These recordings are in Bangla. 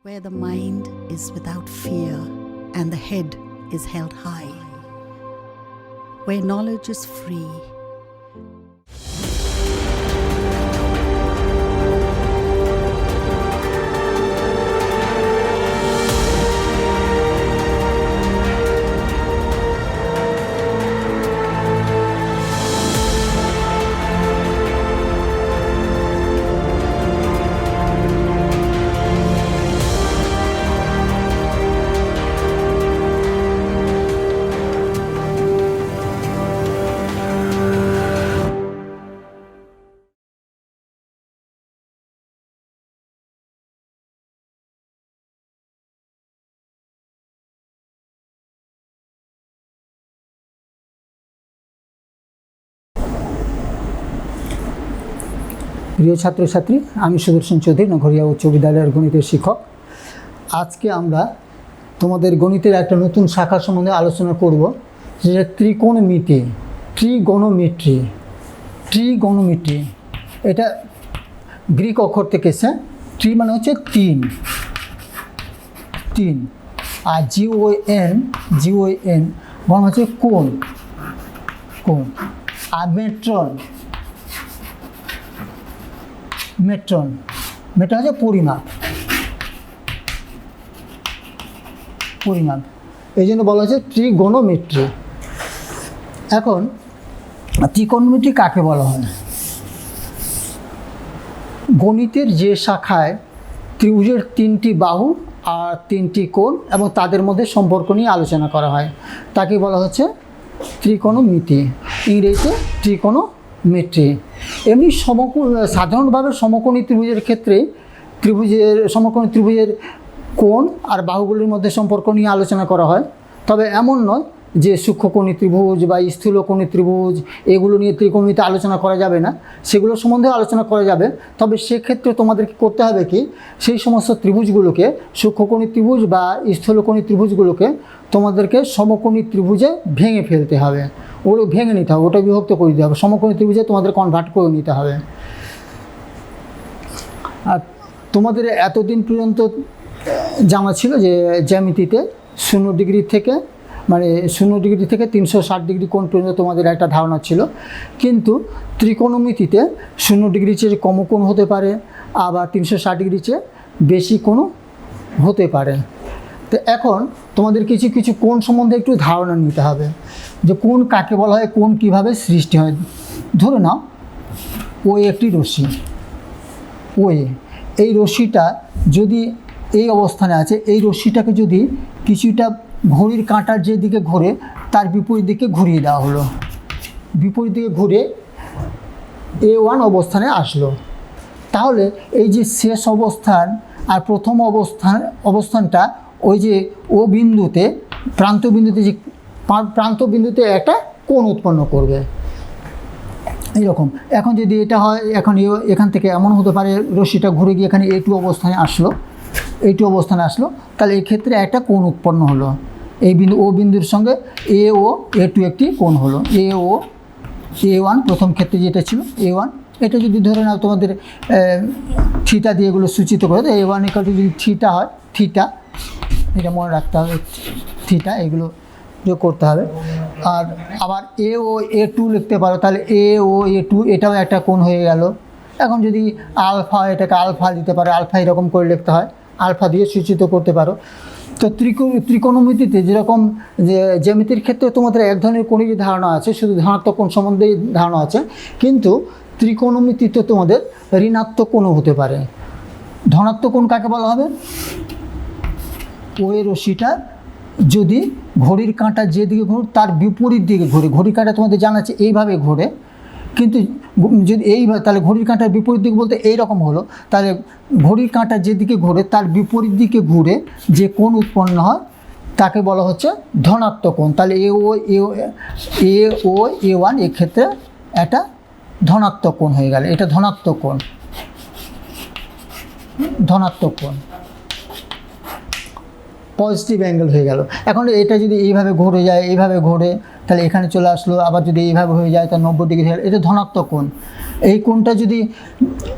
where the mind is without fear and the head is held high, where knowledge is free. প্রিয় ছাত্রছাত্রী, আমি সুদর্শন চৌধুরী, নগরিয়া উচ্চ বিদ্যালয়ের গণিতের শিক্ষক। আজকে আমরা তোমাদের গণিতের একটা নতুন শাখা সম্বন্ধে আলোচনা করব, যেটা ত্রিকোণমিতি, ট্রিগোনোমেট্রি। এটা গ্রিক অক্ষর থেকে এসে। ট্রি মানে হচ্ছে তিন, আর জিওএন মানে হচ্ছে কোণ। আর মেট্রন হচ্ছে পরিমাপ। এই জন্য বলা হচ্ছে ত্রিগোনোমেট্রি। এখন ত্রিকোণমিতি কাকে বলা হয়? গণিতের যে শাখায় ত্রিভুজের তিনটি বাহু আর তিনটি কোণ এবং তাদের মধ্যে সম্পর্ক নিয়ে আলোচনা করা হয়, তাকে বলা হচ্ছে ত্রিকোণমিতি, ইংরেজিতে ত্রিকোণমিট্রি। এমনি সাধারণভাবে সমকোণী ত্রিভুজের ক্ষেত্রে সমকোণী ত্রিভুজের কোণ আর বাহুগুলির মধ্যে সম্পর্ক নিয়ে আলোচনা করা হয়। তবে এমন নয় যে সূক্ষ্মকোণী ত্রিভুজ বা স্থূলকোণী ত্রিভুজ এগুলো নিয়ে ত্রিকোণমিতিতে আলোচনা করা যাবে না, সেগুলো সম্বন্ধে আলোচনা করা যাবে। তবে সেক্ষেত্রে তোমাদেরকে করতে হবে কি, সেই সমস্ত ত্রিভুজগুলোকে, সূক্ষ্মকোণী ত্রিভুজ বা স্থূলকোণী ত্রিভুজগুলোকে তোমাদেরকে সমকোণী ত্রিভুজে ভেঙে ফেলতে হবে, ওগুলো ভেঙে নিতে হবে, ওটা বিভক্ত করে দিতে হবে, সমকোণী ত্রিভুজে তোমাদের কনভার্ট করে নিতে হবে। আর তোমাদের এতদিন পর্যন্ত জানা ছিল যে জ্যামিতিতে 0 ডিগ্রি থেকে 360 ডিগ্রি কোণ পর্যন্ত তোমাদের একটা ধারণা ছিল, কিন্তু ত্রিকোণমিতিতে 0 ডিগ্রির চেয়ে কম কোণ হতে পারে, আবার 360 ডিগ্রির চেয়ে বেশি কোণ হতে পারে। তো এখন তোমাদের কিছু কিছু কোণ সম্বন্ধে একটু ধারণা নিতে হবে, যে কোণ কাকে বলা হয়, কোণ কীভাবে সৃষ্টি হয়। ধরে নাও একটি রশ্মি, এই রশ্মিটা যদি এই অবস্থানে আছে, এই রশ্মিটাকে যদি কিছুটা ঘড়ির কাঁটার যেদিকে ঘোরে তার বিপরীত দিকে ঘুরিয়ে দেওয়া হলো, বিপরীত দিকে ঘুরে A1 অবস্থানে আসলো, তাহলে এই যে শেষ অবস্থান আর প্রথম অবস্থানটা ওই যে ও বিন্দুতে, প্রান্ত বিন্দুতে একটা কোণ উৎপন্ন করবে এইরকম। এখন যদি এটা হয়, এখন এখান থেকে এমন হতে পারে রশ্মিটা ঘুরে গিয়ে এখানে A2 অবস্থানে আসলো, তাহলে এই ক্ষেত্রে একটা কোণ উৎপন্ন হলো। এই বিন্দুর সঙ্গে A2 একটি কোণ হলো, A1 প্রথম ক্ষেত্রে যেটা ছিল A1। এটা যদি ধরে নাও তোমাদের থিটা দিয়ে এগুলো সূচিত করে, তো A1 = যদি থিটা হয়, এটা মনে রাখতে হবে, থিটা এগুলো যোগ করতে হবে। আর আবার A2 লিখতে পারো, তাহলে A2 এটাও একটা কোণ হয়ে গেল। এখন যদি আলফা, এটাকে আলফা দিতে পারো, আলফা এরকম করে লিখতে হয়, আলফা দিয়ে সূচিত করতে পারো। তো ত্রিকোণমিতিতে যেরকম যে জ্যামিতির ক্ষেত্রে তোমাদের এক ধরনের কোণেরই ধারণা আছে, শুধু ধনাত্মক কোণ সম্বন্ধেই ধারণা আছে, কিন্তু ত্রিকোণমিতিতে তোমাদের ঋণাত্মক কোণও হতে পারে। ধনাত্মক কোণ কাকে বলা হবে? ওই রশ্মিটা যদি ঘড়ির কাঁটা যেদিকে ঘোরে তার বিপরীত দিকে ঘোরে, ঘড়ির কাঁটা তোমাদের জানা আছে এইভাবে ঘোরে, কিন্তু যদি এইভাবে, তাহলে ঘড়ির কাঁটার বিপরীত দিক বলতে এইরকম হলো, তাহলে ঘড়ির কাঁটা যেদিকে ঘোরে তার বিপরীত দিকে ঘুরে যে কোণ উৎপন্ন হয় তাকে বলা হচ্ছে ধনাত্মক কোণ। তাহলে A1 এক্ষেত্রে একটা ধনাত্মক কোণ হয়ে গেল, এটা ধনাত্মক কোণ। পজিটিভ অ্যাঙ্গেল হয়ে গেল। এখন এটা যদি এইভাবে ঘুরে যায়, এইভাবে ঘোরে, তাহলে এখানে চলে আসলো। আবার যদি এইভাবে হয়ে যায় তাহলে 90 ডিগ্রি হয়ে গেল, এটা ধনাত্মক কোণ। এই কোণটা যদি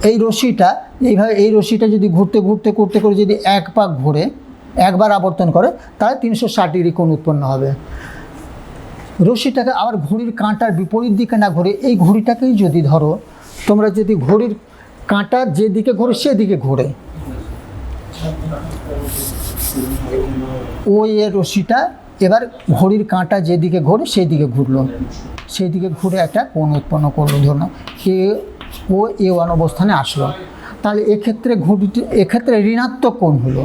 এই রশ্মিটা এইভাবে, এই রশ্মিটা যদি ঘুরতে ঘুরতে করতে করে যদি এক পাক ঘোরে, একবার আবর্তন করে, তাহলে 360 ডিগ্রি কোণ উৎপন্ন হবে। রশ্মিটাকে আবার ঘড়ির কাঁটার বিপরীত দিকে না ঘুরে, এই ঘড়িটাকেই যদি ধরো তোমরা, যদি ঘড়ির কাঁটা যেদিকে ঘোরে সেদিকে ঘোরে, ওই এর রশ্মিটা এবার ঘড়ির কাঁটা যেদিকে ঘোরে সেই দিকে ঘুরলো, সেই দিকে ঘুরে একটা কোণ উৎপন্ন করলো, ধরুন A1 অবস্থানে আসলো। তাহলে এক্ষেত্রে এক্ষেত্রে ঋণাত্মক কোণ হলো।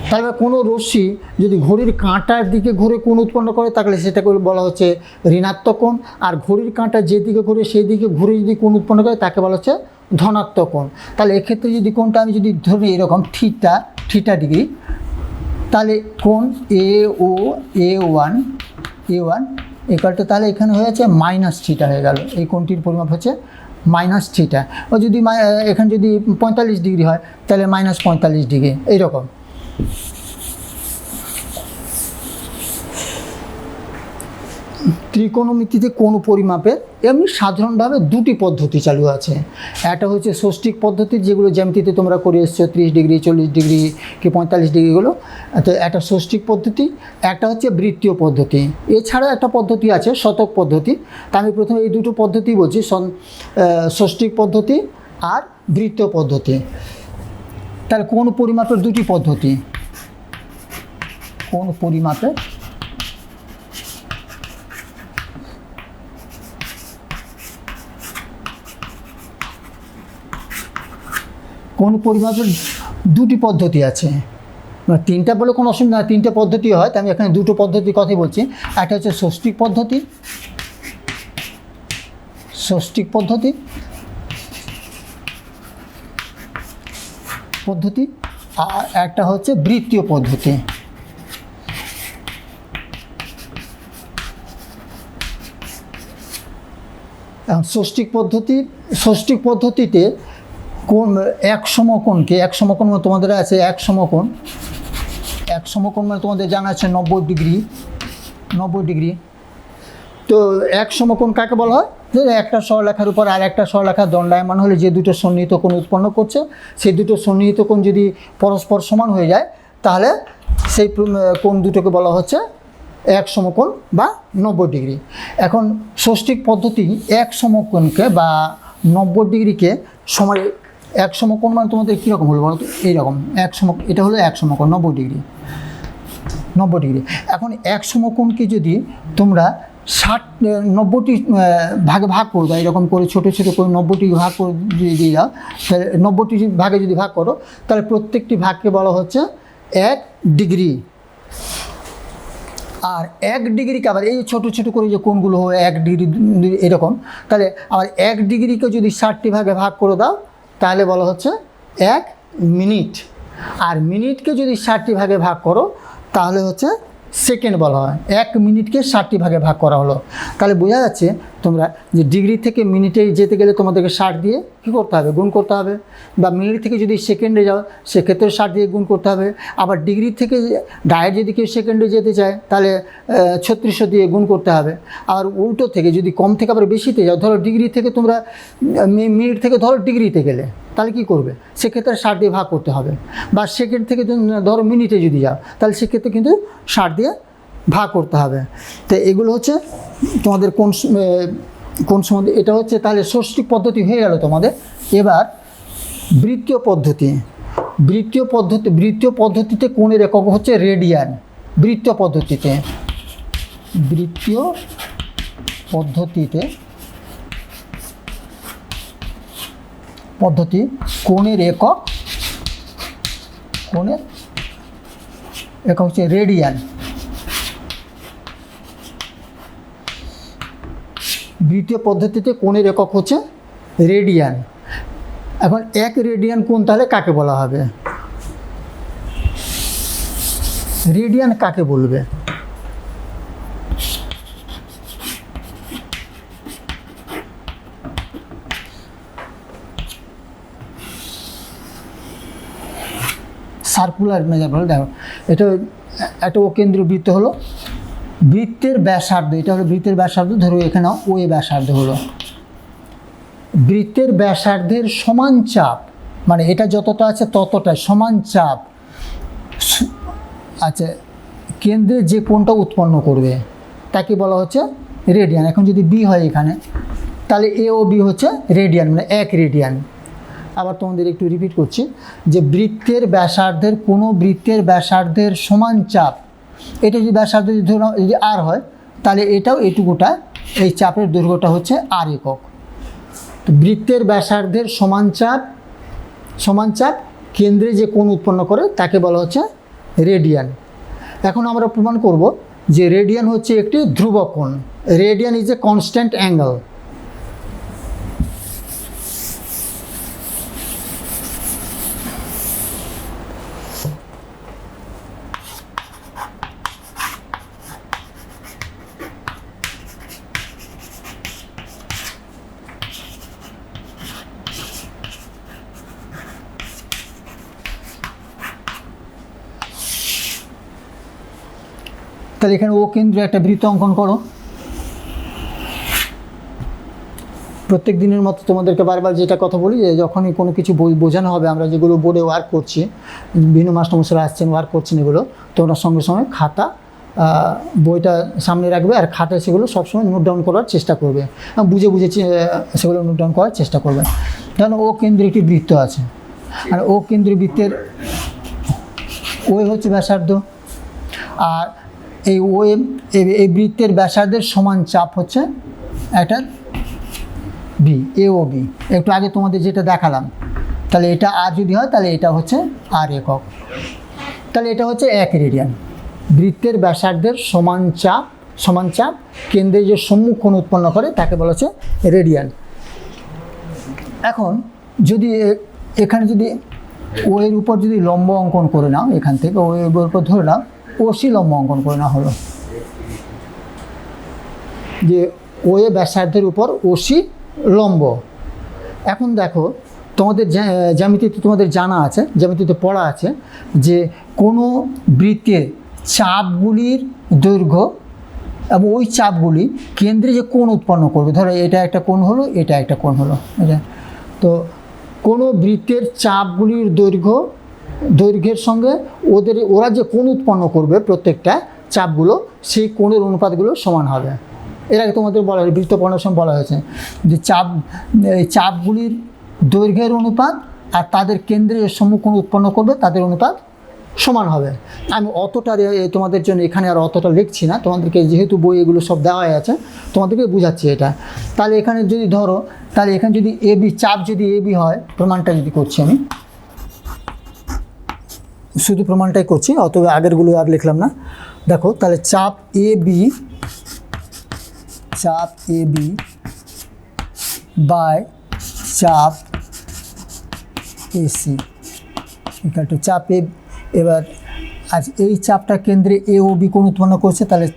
তাহলে কোনো রশ্মি যদি ঘড়ির কাঁটার দিকে ঘুরে কোণ উৎপন্ন করে, তাহলে সেটাকে বলা হচ্ছে ঋণাত্মক কোণ। আর ঘড়ির কাঁটা যেদিকে ঘুরে সেই দিকে ঘুরে যদি কোণ উৎপন্ন করে, তাকে বলা হচ্ছে ধনাত্মক কোণ। তাহলে এক্ষেত্রে যদি কোণটা আমি যদি ধরি এরকম থিটা ডিগ্রি, তাহলে কোণ A1 ইকুয়ালটা তাহলে এখানে হয়ে যাচ্ছে -θ হয়ে গেল। এই কোণটির পরিমাপ হচ্ছে -θ। ও যদি এখানে যদি 45 ডিগ্রি হয়, তাহলে -45 ডিগ্রি, এইরকম। ত্রিকোণমিতিতে কোণ পরিমাপের এমনি সাধারণভাবে দুটি পদ্ধতি চালু আছে। একটা হচ্ছে ষষ্ঠিক পদ্ধতি, যেগুলো জ্যামিতিতে তোমরা করে এসছো, 30 ডিগ্রি, 40 ডিগ্রি কি 45 ডিগ্রিগুলো। তো একটা ষষ্ঠিক পদ্ধতি, একটা হচ্ছে বৃত্তীয় পদ্ধতি। এছাড়া একটা পদ্ধতি আছে শতক পদ্ধতি। তা আমি প্রথমে এই দুটো পদ্ধতি বলছি, ষষ্ঠিক পদ্ধতি আর বৃত্তীয় পদ্ধতি। তাহলে কোণ পরিমাপের দুটি পদ্ধতি, কোণ পরিমাপের দুটি পদ্ধতি আছে। তিনটা বলে কোনো অসুবিধা না, তিনটে পদ্ধতি হয়, তাই আমি এখানে দুটো পদ্ধতির কথাই বলছি। একটা হচ্ছে ষষ্ঠিক পদ্ধতি আর একটা হচ্ছে বৃত্তীয় পদ্ধতি। ষষ্ঠিক পদ্ধতিতে কোণ এক সমকোণকে, এক সমকোণ তোমাদের আছে এক সমকোণ মানে তোমাদের জানা আছে 90 ডিগ্রি। তো এক সমকোণ কাকে বলা হয়? যে একটা সরলরেখার উপর আর একটা সরলরেখা দণ্ডায়মান হলে যে দুটো সন্নিহিত কোণ উৎপন্ন করছে, সেই দুটো সন্নিহিত কোণ যদি পরস্পর সমান হয়ে যায়, তাহলে সেই কোণ দুটোকে বলা হচ্ছে এক সমকোণ বা 90 ডিগ্রি। এখন ষষ্ঠিক পদ্ধতি এক সমকোণকে বা 90 ডিগ্রিকে সময়, এক সমকোণ মানে তোমাদের কীরকম হলো বলো তো? এইরকম এটা হলো এক সমকোণ 90 ডিগ্রি। এখন এক সমকোণকে যদি তোমরা 90টি ভাগে ভাগ করে দাও, এরকম করে ছোটো ছোটো করে 90টি ভাগ করে যদি দিয়ে দাও, তাহলে 90টি ভাগে যদি ভাগ করো, তাহলে প্রত্যেকটি ভাগকে বলা হচ্ছে 1 ডিগ্রি। আর 1 ডিগ্রিকে আবার এই ছোটো ছোটো করে যে কোণগুলো হয় 1 ডিগ্রি এরকম, তাহলে আবার 1 ডিগ্রিকে যদি 60টি ভাগে ভাগ করে দাও, তাহলে বলা হচ্ছে 1 মিনিট। আর মিনিটকে যদি 60টি ভাগে ভাগ করো, তাহলে হচ্ছে সেকেন্ড বলা হয়। 1 মিনিটকে 60টি ভাগে ভাগ করা হলো। তাহলে বোঝা যাচ্ছে তোমরা যে ডিগ্রি থেকে মিনিটে যেতে গেলে তোমাদেরকে 60 দিয়ে কী করতে হবে? গুণ করতে হবে। বা মিনিট থেকে যদি সেকেন্ডে যাও, সেক্ষেত্রে 60 দিয়ে গুণ করতে হবে। আবার ডিগ্রি থেকে ডাইরেক্ট যদি কেউ সেকেন্ডে যেতে চায়, তাহলে 3600 দিয়ে গুণ করতে হবে। আর উল্টো থেকে যদি কম থেকে আবার বেশিতে যাও, ধরো ডিগ্রি থেকে তোমরা মিনিট থেকে ধরো ডিগ্রিতে গেলে, তাহলে কী করবে? সেক্ষেত্রে 60 দিয়ে ভাগ করতে হবে। বা সেকেন্ড থেকে ধরো মিনিটে যদি যাও, তাহলে সেক্ষেত্রে কিন্তু 60 দিয়ে ভাগ করতে হবে। তো এগুলো হচ্ছে তোমাদের কোন সময়, এটা হচ্ছে তাহলে ষষ্ঠিক পদ্ধতি হয়ে গেল তোমাদের। এবার বৃত্তীয় পদ্ধতিতে কোণের একক হচ্ছে রেডিয়ান। বৃত্তীয় পদ্ধতি কোণের একক হচ্ছে রেডিয়ান। বৃত্তীয় পদ্ধতিতে কোণের একক হচ্ছে রেডিয়ান। এখন 1 রেডিয়ান কোণ তাহলে কাকে বলা হবে? রেডিয়ান কাকে বলবে? সার্কুলার মেজার হলো, দেখো এটা একটা অকেন্দ্রীয় বৃত্ত হলো, বৃত্তের ব্যাসার্ধ, এটা হলো বৃত্তের ব্যাসার্ধ, ধরো এখানে ও এ ব্যাসার্ধ হলো, বৃত্তের ব্যাসার্ধের সমান চাপ, মানে এটা যতটা আছে ততটা সমান চাপ, আচ্ছা কেন্দ্রে যে কোণটা উৎপন্ন করবে তাকে বলা হচ্ছে রেডিয়ান। এখন যদি বি হয় এখানে, তাহলে এ ও বি হচ্ছে রেডিয়ান, মানে 1 রেডিয়ান। আবার তোমাদের একটু রিপিট করছি যে বৃত্তের ব্যাসার্ধের, কোনো বৃত্তের ব্যাসার্ধের সমান চাপ, এটা যদি ব্যাসার্ধ যদি আর হয়, তাহলে এটাও এটুকুটা, এই চাপের দৈর্ঘ্যটা হচ্ছে আর একক। তো বৃত্তের ব্যাসার্ধের সমান চাপ কেন্দ্রে যে কোণ উৎপন্ন করে তাকে বলা হচ্ছে রেডিয়ান। এখন আমরা প্রমাণ করব যে রেডিয়ান হচ্ছে একটি ধ্রুবক কোণ, radian is a constant angle. তাহলে এখানে ও কেন্দ্রে একটা বৃত্ত অঙ্কন করো। প্রত্যেক দিনের মতো তোমাদেরকে বারবার যেটা কথা বলি, যে যখনই কোনো কিছু বোঝানো হবে, আমরা যেগুলো বোর্ডে ওয়ার্ক করছি, বিভিন্ন মাস্টারমশাইরা আসছেন ওয়ার্ক করছেন, এগুলো তোমরা সঙ্গে সঙ্গে খাতা বইটা সামনে রাখবে, আর খাতায় সেগুলো সবসময় নোট ডাউন করার চেষ্টা করবে, বুঝে সেগুলো নোট ডাউন করার চেষ্টা করবে। কারণ ও কেন্দ্রে একটি বৃত্ত আছে, আর ও কেন্দ্রীয় বৃত্তের ওই হচ্ছে ব্যাসার্ধ, আর এই ও এই বৃত্তের ব্যাসার্ধের সমান চাপ হচ্ছে একটা বি, এ ও বি। একটু আগে তোমাদের যেটা দেখালাম, তাহলে এটা আর যদি হয় তাহলে এটা হচ্ছে আর একক, তাহলে এটা হচ্ছে 1 রেডিয়ান। বৃত্তের ব্যাসার্ধের সমান চাপ কেন্দ্রে যে সম্মুখ কোণ উৎপন্ন করে তাকে বলা হচ্ছে রেডিয়ান। এখন যদি এখানে যদি ও এর উপর যদি লম্ব অঙ্কন করে নাও, এখান থেকে ও এর উপর ধরে নাও ওসি লম্ব অঙ্কন করে না হলো, যে ও এ ব্যাসার্ধের উপর ওসি লম্ব। এখন দেখো তোমাদের জ্যামিতিতে তোমাদের জানা আছে, জ্যামিতিতে পড়া আছে যে কোনো বৃত্তের চাপগুলির দৈর্ঘ্য এবং ওই চাপগুলি কেন্দ্রে যে কোণ উৎপন্ন করবে, ধরো এটা একটা কোণ হলো, এটা একটা কোণ হলো, এটা তো কোনো বৃত্তের চাপগুলির দৈর্ঘ্যের সঙ্গে ওরা যে কোণ উৎপন্ন করবে প্রত্যেকটা চাপগুলো, সেই কোণের অনুপাতগুলো সমান হবে। এর আগে তোমাদের বলা হয়, বৃত্ত পড়ানোর সময় বলা হয়েছে যে এই চাপগুলির দৈর্ঘ্যের অনুপাত আর তাদের কেন্দ্রে সম্মুখ কোণ উৎপন্ন করবে তাদের অনুপাত সমান হবে। আমি অতটা তোমাদের জন্য এখানে আর অতটা লিখছি না, তোমাদেরকে যেহেতু বই এগুলো সব দেওয়া আছে তোমাদেরকে বুঝাচ্ছি এটা। তাহলে এখানে যদি ধরো, তাহলে এখানে যদি এ বি, চাপ যদি এ বি হয়, প্রমাণটা যদি করছি আমি, শুধু প্রমাণটাই করছি, অত আগেরগুলো আর লিখলাম না। দেখো তাহলে চাপ এ বি বাই চাপ এসি ইকুয়াল টু চাপ এ। এবার আজ এই চাপটা কেন্দ্রে এ ও বি কোণ উৎপন্ন করছে, তাহলে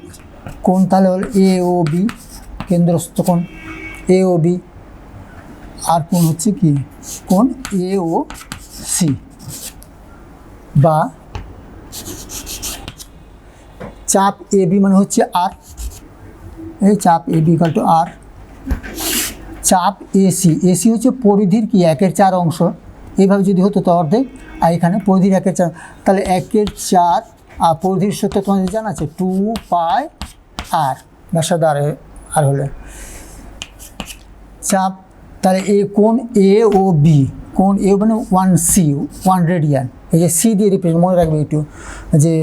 কোণ তাহলে হল এ ও বি, কেন্দ্রস্থ কোণ এ ও বি, আর কোণ হচ্ছে কি কোণ এ ও সি, বা চাপ এ বি মানে হচ্ছে আর, এই চাপ এ বি ইকুয়াল টু আর, চাপ এসি হচ্ছে পরিধির কি 1/4 অংশ, এইভাবে যদি হতো তো অর্ধেক, আর এখানে পরিধির 1/4, তাহলে 1/4 আর পরিধির সূত্র তোমাদের জানা আছে 2 পাই আর, ব্যাসার্ধ আর হলে চাপ। তাহলে এই কোণ এ ও বি, কোণ এ মানে 1 রেডিয়ান, এই যে সি দিয়ে রিপ্রেজেন্ট, মনে রাখবে একটু যে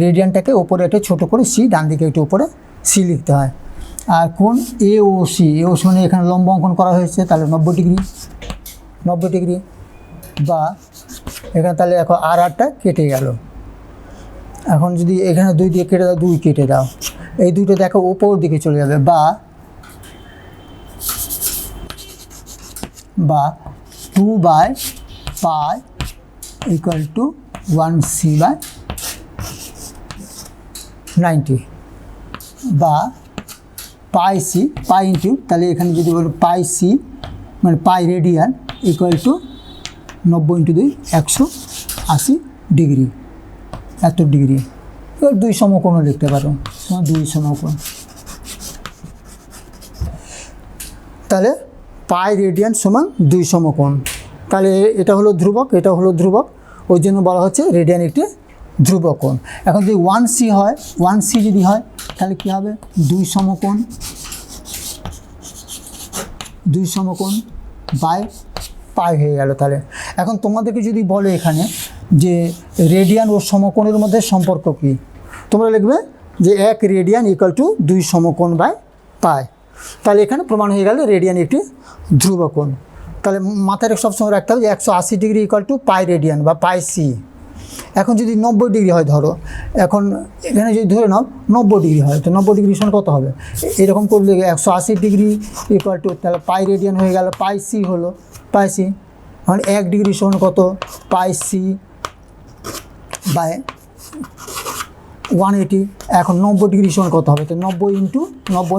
রেডিয়ানটাকে ওপরে একটা ছোটো করে সি, ডান দিকে একটু উপরে সি লিখতে হয়। আর কোণ এ ও সি মানে এখানে লম্ব অঙ্কন করা হয়েছে, তাহলে 90 ডিগ্রি, বা এখানে তাহলে এখন আরটা কেটে গেল। এখন যদি এখানে 2 দিয়ে কেটে দাও, 2 কেটে দাও, এই দুটো দেখো ওপর দিকে চলে যাবে, বা 2 by pi equal to 1c by 90, বা পাই সি, পাই ইন্টু, তাহলে এখানে যদি বলো পাই সি মানে পাই রেডিয়ান ইকুয়াল টু 90 × 2 180 ডিগ্রি, এত ডিগ্রি। এবার 2 সমকোণও লিখতে পারো, 2 সমকোণ। তাহলে পাই রেডিয়ান সমান 2 সমকোণ। তাহলে এটা হলো ধ্রুবক, এটা হলো ধ্রুবক, ওই জন্য বলা হচ্ছে রেডিয়ান একটি ধ্রুবক কোণ। এখন যদি 1c হয়, 1c যদি হয় তাহলে কী হবে, 2 সমকোণ, 2 সমকোণ বাই পাই হয়ে গেল। তাহলে এখন তোমাদেরকে যদি বলে এখানে যে রেডিয়ান ও সমকোণের মধ্যে সম্পর্ক কী, তোমরা লিখবে যে 1 রেডিয়ান ইকুয়াল টু 2 সমকোণ বাই পাই। তাহলে এখানে প্রমাণ হয়ে গেল রেডিয়ান একটি ধ্রুবক কোণ। তাহলে মাথায় সবসময় রাখতে হবে যে 180 degree equal to pi radian বা পাই সি। এখন যদি 90 ডিগ্রি হয় ধরো, এখন এখানে যদি ধরে নাও 90 ডিগ্রি হয়, তো 90 ডিগ্রি সমান কত হবে, এরকম করলে 180 ডিগ্রি ইকুয়াল টু তাহলে পাই রেডিয়ান হয়ে গেল, পাই সি হলো, পাই সি। মানে 1 ডিগ্রি সমান কত, পাই সি বাই 180। এখন 90 ডিগ্রি সমান কত হবে, তো 90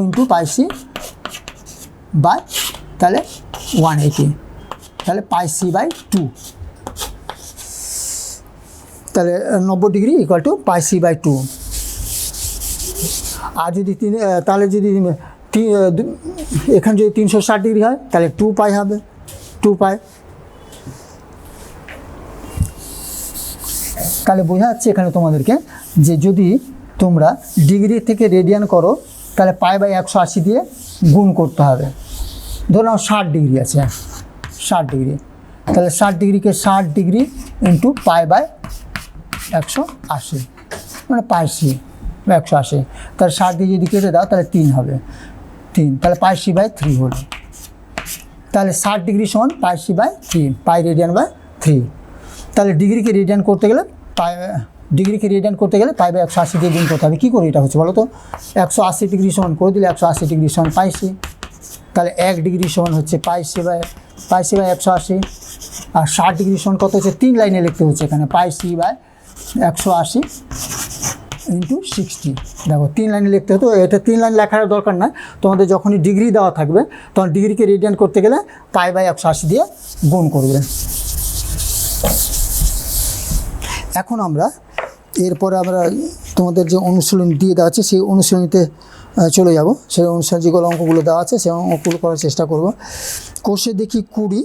ইন্টু পাই সি বাই তাহলে 180, তাহলে পাই সি বাই 2। তাহলে 90 degree equal to pi C by 2। আর যদি তাহলে যদি এখানে যদি 360 ডিগ্রি হয় তাহলে 2 পাই হবে, 2 পাই। তাহলে বোঝা যাচ্ছে এখানে তোমাদেরকে যে যদি তোমরা ডিগ্রি থেকে রেডিয়ান করো তাহলে পাই বাই 180 দিয়ে গুণ করতে হবে। ধরো নাও 60 ডিগ্রি আছে, 60 ডিগ্রি, তাহলে 60 ডিগ্রিকে 60 ডিগ্রি ইন্টু পাই বাই 180 মানে পাই সি বা 180। তাহলে 60 দিয়ে যদি কেটে দাও তাহলে 3 হবে, 3, তাহলে পাই সি বাই 3 হলো। তাহলে 60 ডিগ্রি সমান pi C by 3, pi radian by 3। তাহলে ডিগ্রিকে রেডিয়ান করতে গেলে পাই বাই 180 দিয়ে গুণ করতে হবে। কী করে এটা হচ্ছে বলো তো, 180 ডিগ্রি সমান করে দিলে 180 ডিগ্রি সমান পাই সি। তাহলে 1 ডিগ্রি সমান হচ্ছে পাই সি বাই 180, আর 60 ডিগ্রি সমান কত হচ্ছে, 3 লাইনে লিখতে হচ্ছে এখানে, পাই সি বাই 180 ইন্টু 60। দেখো 3 লাইনে লিখতে হতো, এটা 3 লাইন লেখার দরকার নাই, তোমাদের যখনই ডিগ্রি দেওয়া থাকবে তখন ডিগ্রিকে রেডিয়ান করতে গেলে পাই বাই 180 দিয়ে গুণ করবে। এখন এরপরে আমরা তোমাদের যে অনুশীলনী দিয়ে দেওয়া আছে সেই অনুশীলনীতে চলে যাব। সেই অনুসারে যেগুলো অঙ্কগুলো দেওয়া আছে সেই অঙ্কগুলো করার চেষ্টা করব। কোষে দেখি 20,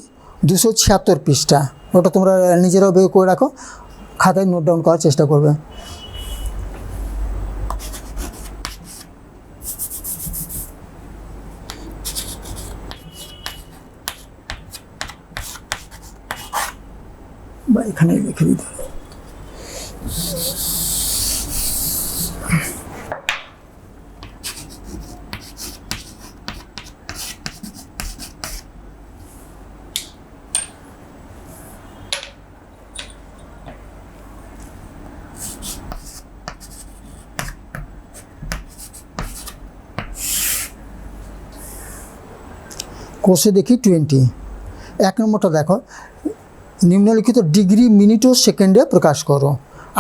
276 পৃষ্ঠা, ওটা তোমরা নিজেরাও বের করে রাখো, খাতায় নোট ডাউন করার চেষ্টা করবে। বা এখানে লিখে দিতে হবে। কোষে দেখি 20, 1 নম্বরটা দেখো, নিম্নলিখিত ডিগ্রি মিনিট ও সেকেন্ডে প্রকাশ করো।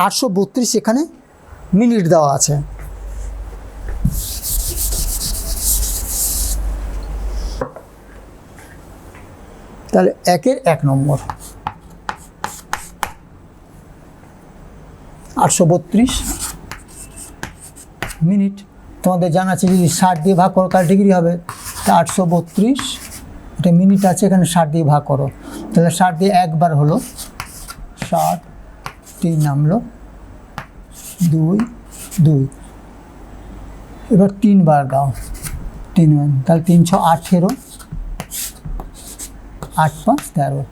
832 এখানে মিনিট দেওয়া আছে। তাহলে 1-এর 1 নম্বর 832 মিনিট। তোমাদের জানা আছে যদি 60 দিয়ে ভাগ করো তার ডিগ্রি হবে, তা 832 এটা মিনিট আছে, এখানে 60 দিয়ে ভাগ করো, তাহলে 60 দিয়ে একবার হলো 60, 3 নামলো 2, 2, এবার 3 বার দাও, 3, তাহলে 3 6 18, 8 5 13।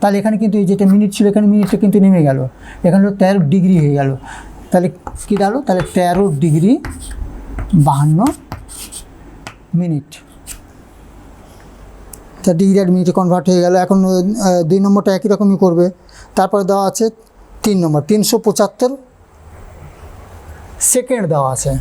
তাহলে এখানে কিন্তু এই যেটা মিনিট ছিল এখানে মিনিটটা কিন্তু নেমে গেল, এখানে 13 ডিগ্রি হয়ে গেল। তাহলে কী দাঁড়ালো, তাহলে 13 ডিগ্রি 52 মিনিট। তা ডিগ্রি আর মিনিটে কনভার্ট হয়ে গেল। এখন 2 নম্বরটা একই রকমই করবে। তারপরে দেওয়া আছে 3 নম্বর 375 সেকেন্ড দেওয়া আছে।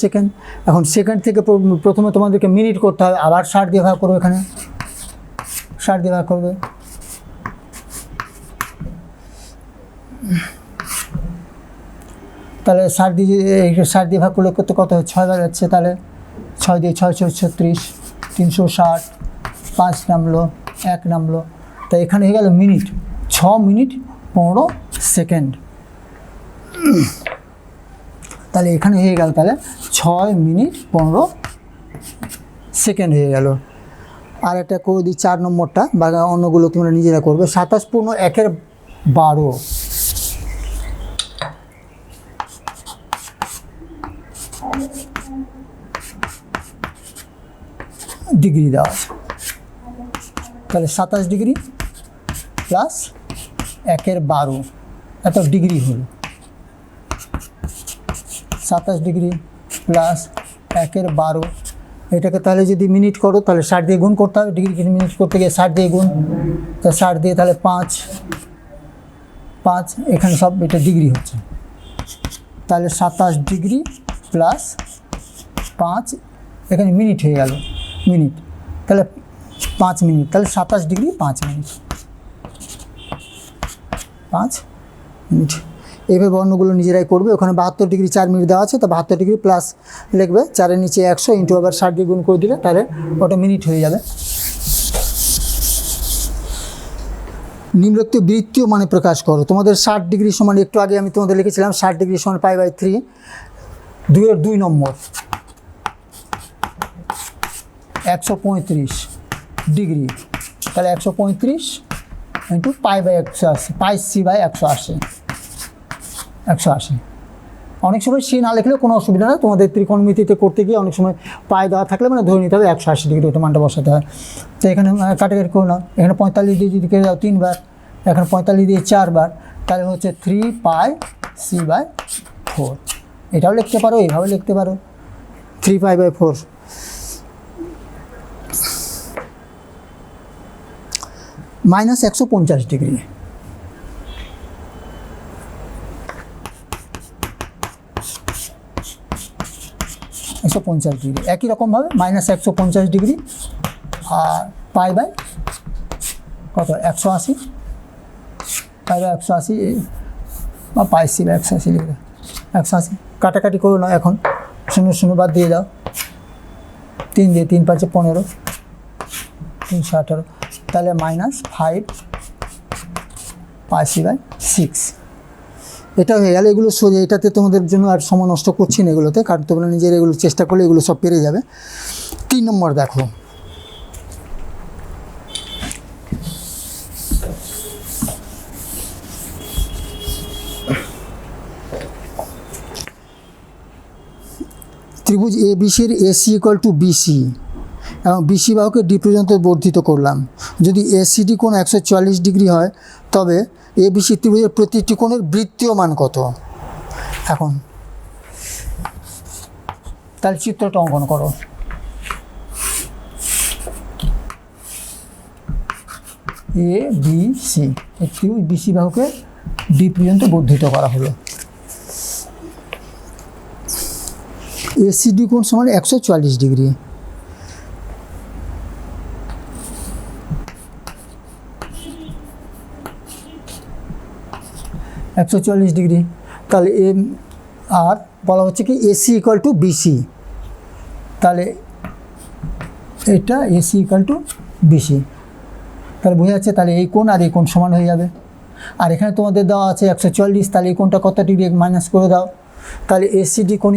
সেকেন্ড। এখন সেকেন্ড থেকে প্রথমে তোমাদেরকে মিনিট করতে হবে, আবার 60 দিয়ে ভাগ করবে, এখানে 60 দিয়ে ভাগ করবে, তাহলে 60 দিয়ে ভাগ করলে কত হয়, 6 বার যাচ্ছে, তাহলে 6 দিয়ে 6 36, 360, 5 নামলো, 1 নামলো। তাই এখানে হয়ে গেল মিনিট, 6 মিনিট 15 সেকেন্ড। তাহলে এখানে হয়ে গেল তাহলে 6 মিনিট 15 সেকেন্ড হয়ে গেল। আর একটা করে দিই 4 নম্বরটা, বা অন্যগুলো তোমরা নিজেরা করবে। 27 পূর্ণ 1/12 ডিগ্রি দেওয়া আছে। তাহলে 27 ডিগ্রি প্লাস 1/12 এত ডিগ্রি হলো। 27 ডিগ্রি প্লাস 1/12, এটাকে তাহলে যদি মিনিট করো তাহলে 60 দিয়ে গুণ করতে হবে, ডিগ্রি মিনিট করতে গিয়ে 60 দিয়ে গুণ, তো 60 দিয়ে তাহলে 5 এখানে সব এটা ডিগ্রি হচ্ছে। তাহলে 27 ডিগ্রি প্লাস 5, এখানে মিনিট হয়ে গেল, মিনিট, তাহলে 5 মিনিট, তাহলে 27 ডিগ্রি 5 মিনিট, 5 মিনিট। এইভাবে অন্যগুলো নিজেরাই করবে। ওখানে 72 ডিগ্রি 4 মিনিট দেওয়া আছে, তো 72 ডিগ্রি প্লাস লিখবে, 4-এর নিচে 100 ইন্টু আবার 60 দিয়ে গুণ করে দিলে তাহলে ওটা মিনিট হয়ে যাবে। নিম্নোক্ত বৃত্তীয় মানে প্রকাশ করো। তোমাদের 60 ডিগ্রি সমান, একটু আগে আমি তোমাদের লিখেছিলাম 60 ডিগ্রি সমান π/3, 2-এর 2 নম্বর 135 ডিগ্রি, তাহলে 135 ইন্টু π/180, πc/180, 180। অনেক সময় সি না লিখলেও কোনো অসুবিধা নেই, তোমাদের ত্রিকোণমিতিতে করতে গিয়ে অনেক সময় পায়ে দেওয়া থাকলে মানে ধরে নিতে হবে 180 ডিগ্রি, ওটা মানটা বসাতে হয়। তো এখানে কাটাকাটি করে নাও, এখানে 45 দিয়ে যদি কেটে দাও 3 বার, এখানে 45 দিয়ে 4 বার, তাহলে হচ্ছে 3πc/4। এটাও লিখতে পারো, এইভাবে লিখতে পারো 3π/4। মাইনাস 150 ডিগ্রি, ডিগ্রি একই রকমভাবে মাইনাস 150 ডিগ্রি আর π/, কত 180, π/180 বা πc/180 লিখবে, 180। কাটাকাটি করো না, এখন 0 বাদ দিয়ে দাও, 3 দিয়ে 3 5 15, 318, তাহলে মাইনাস 5 πc/6। এটা হয়ে গেল। এগুলো সোজা, এটাতে তোমাদের জন্য আর সময় নষ্ট করছি না এগুলোতে, কারণ তোমরা নিজের এগুলো চেষ্টা করলে এগুলো সব পেরে যাবে। 3 নম্বর দেখো, ত্রিভুজ ABCর AC = BC এবং BC বাহুকে D পর্যন্ত বর্ধিত করলাম। যদি ACD কোণ 140 ডিগ্রি হয়, তবে ABC ত্রিভুজের প্রতিটি কোণের বৃত্তীয় মান কত? এখন তাহলে চিত্রটা অঙ্কন করো। ABC, এই ত্রিভুজ BC বাহুকে D পর্যন্ত বর্ধিত করা হলো। ACD কোণ সমান 140 ডিগ্রি, ডিগ্রি। তাহলে আর বলা হচ্ছে কি AC = BC, তাহলে এটা AC = BC, তাহলে বোঝা যাচ্ছে তাহলে এই কোণ আর এই কোণ সমান হয়ে যাবে। আর এখানে তোমাদের দেওয়া আছে 140, তাহলে এই কোণটা কত ডিগ্রি মাইনাস করে দাও, তাহলে ACD কোণ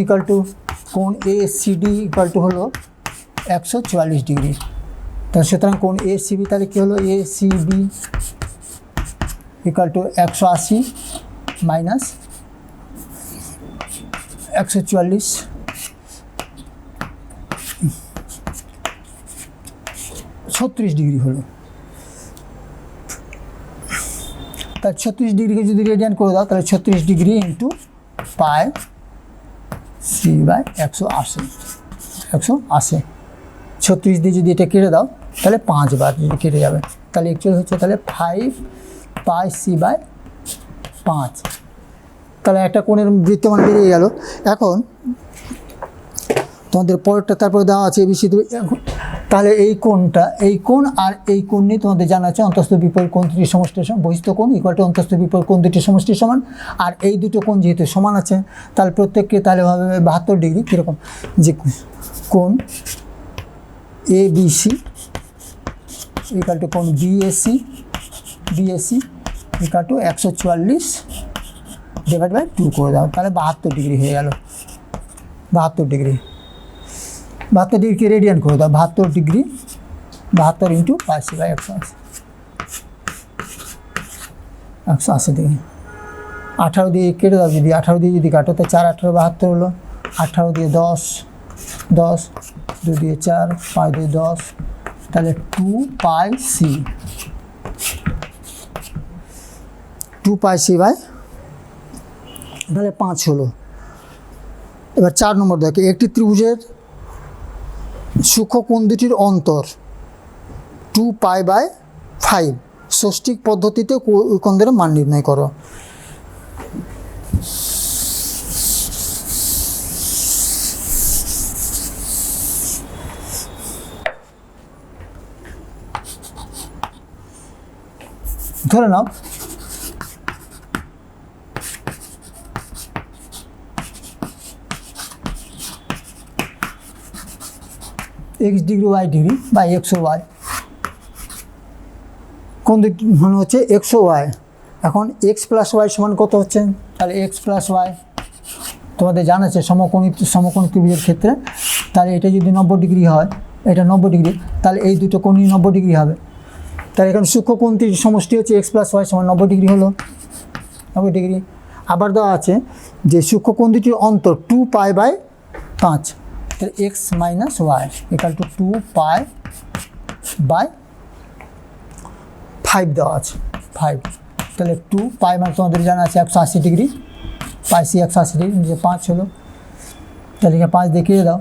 ACD হলো 140 ডিগ্রি। তাহলে সুতরাং কোণ ACB তাহলে কী হলো, ACB = 180 মাইনাস 140, 36 ডিগ্রি হলো। তার 36 ডিগ্রিকে যদি রেডিয়ান করে দাও, তাহলে 36 ডিগ্রি ইন্টু πc/180, 180। 36 দিয়ে যদি এটা কেটে দাও, তাহলে 5 বার যদি কেটে যাবে, তাহলে অ্যাকচুয়ালি হচ্ছে তাহলে 5πc/5। তাহলে একটা কোণের বৃত্তমান বেরিয়ে গেল। এখন তোমাদের পরেরটা তারপরে দেওয়া আছে ABC, তাহলে এই কোণ আর এই কোণ নিয়ে তোমাদের জানা আছে অন্তস্থ বিপরীত কোণ দুটির সমষ্টির সমান, বহিস্থ কোণ ইকুয়াল টু অন্তস্থ বিপরীত কোণ দুটির সমষ্টির সমান। আর এই দুটো কোণ যেহেতু সমান আছে তাহলে প্রত্যেককে তাহলে হবে 72 ডিগ্রি। কীরকম, যে কোণ A B C equal to কোণ BAC equal to 144 divide by 2 করে দাও, তাহলে 72 ডিগ্রি হয়ে গেল। 72 ডিগ্রিকে রেডিয়ান করে দাও, 72 ডিগ্রি 72 ইন্টু পাইসি বাই 180 ডিগ্রি। 18 দিয়ে কেটে দাও, যদি 18 দিয়ে যদি কাটো তো 4 18 72 হলো। 18 দিয়ে 10 2 দিয়ে 4 5 দিয়ে 10, তাহলে 2 পাই সি বাই তাহলে 5 হলো। এবার 4 নম্বর দেখো, একটি ত্রিভুজের সূক্ষ্ম কোণ দুটির অন্তর 2 পাই বাই 5, ষষ্ঠিক পদ্ধতিতে কোণদের মান নির্ণয় করো। ধরে নাও x ডিগ্রি y ডিগ্রি বা x ও y, কোন দুটি মানে হচ্ছে x ও y। এখন x প্লাস y সমান কত হচ্ছে, তাহলে x প্লাস y তোমাদের জানা আছে সমকোণী ত্রিভুজের ক্ষেত্রে, তাহলে এটা যদি 90 ডিগ্রি হয়, এটা 90 ডিগ্রি, তাহলে এই দুটো কোণই 90 ডিগ্রি হবে। তাহলে এখানে সূক্ষ্ম কোণটির সমষ্টি হচ্ছে x প্লাস y সমান 90 ডিগ্রি হলো, 90 ডিগ্রি। আবার দেওয়া আছে যে সূক্ষ্ম কোণ দুটির অন্তর 2 পাই বাই 5, তাহলে x minus Y equal to 2 pi by 5 দেওয়া আছে 5, তাহলে 2 পাই মানে তোমাদের জানা আছে 180 ডিগ্রি, পাই সি 180 ডিগ্রি, যে 5 হলো, তাহলে 5 দেখিয়ে দাও,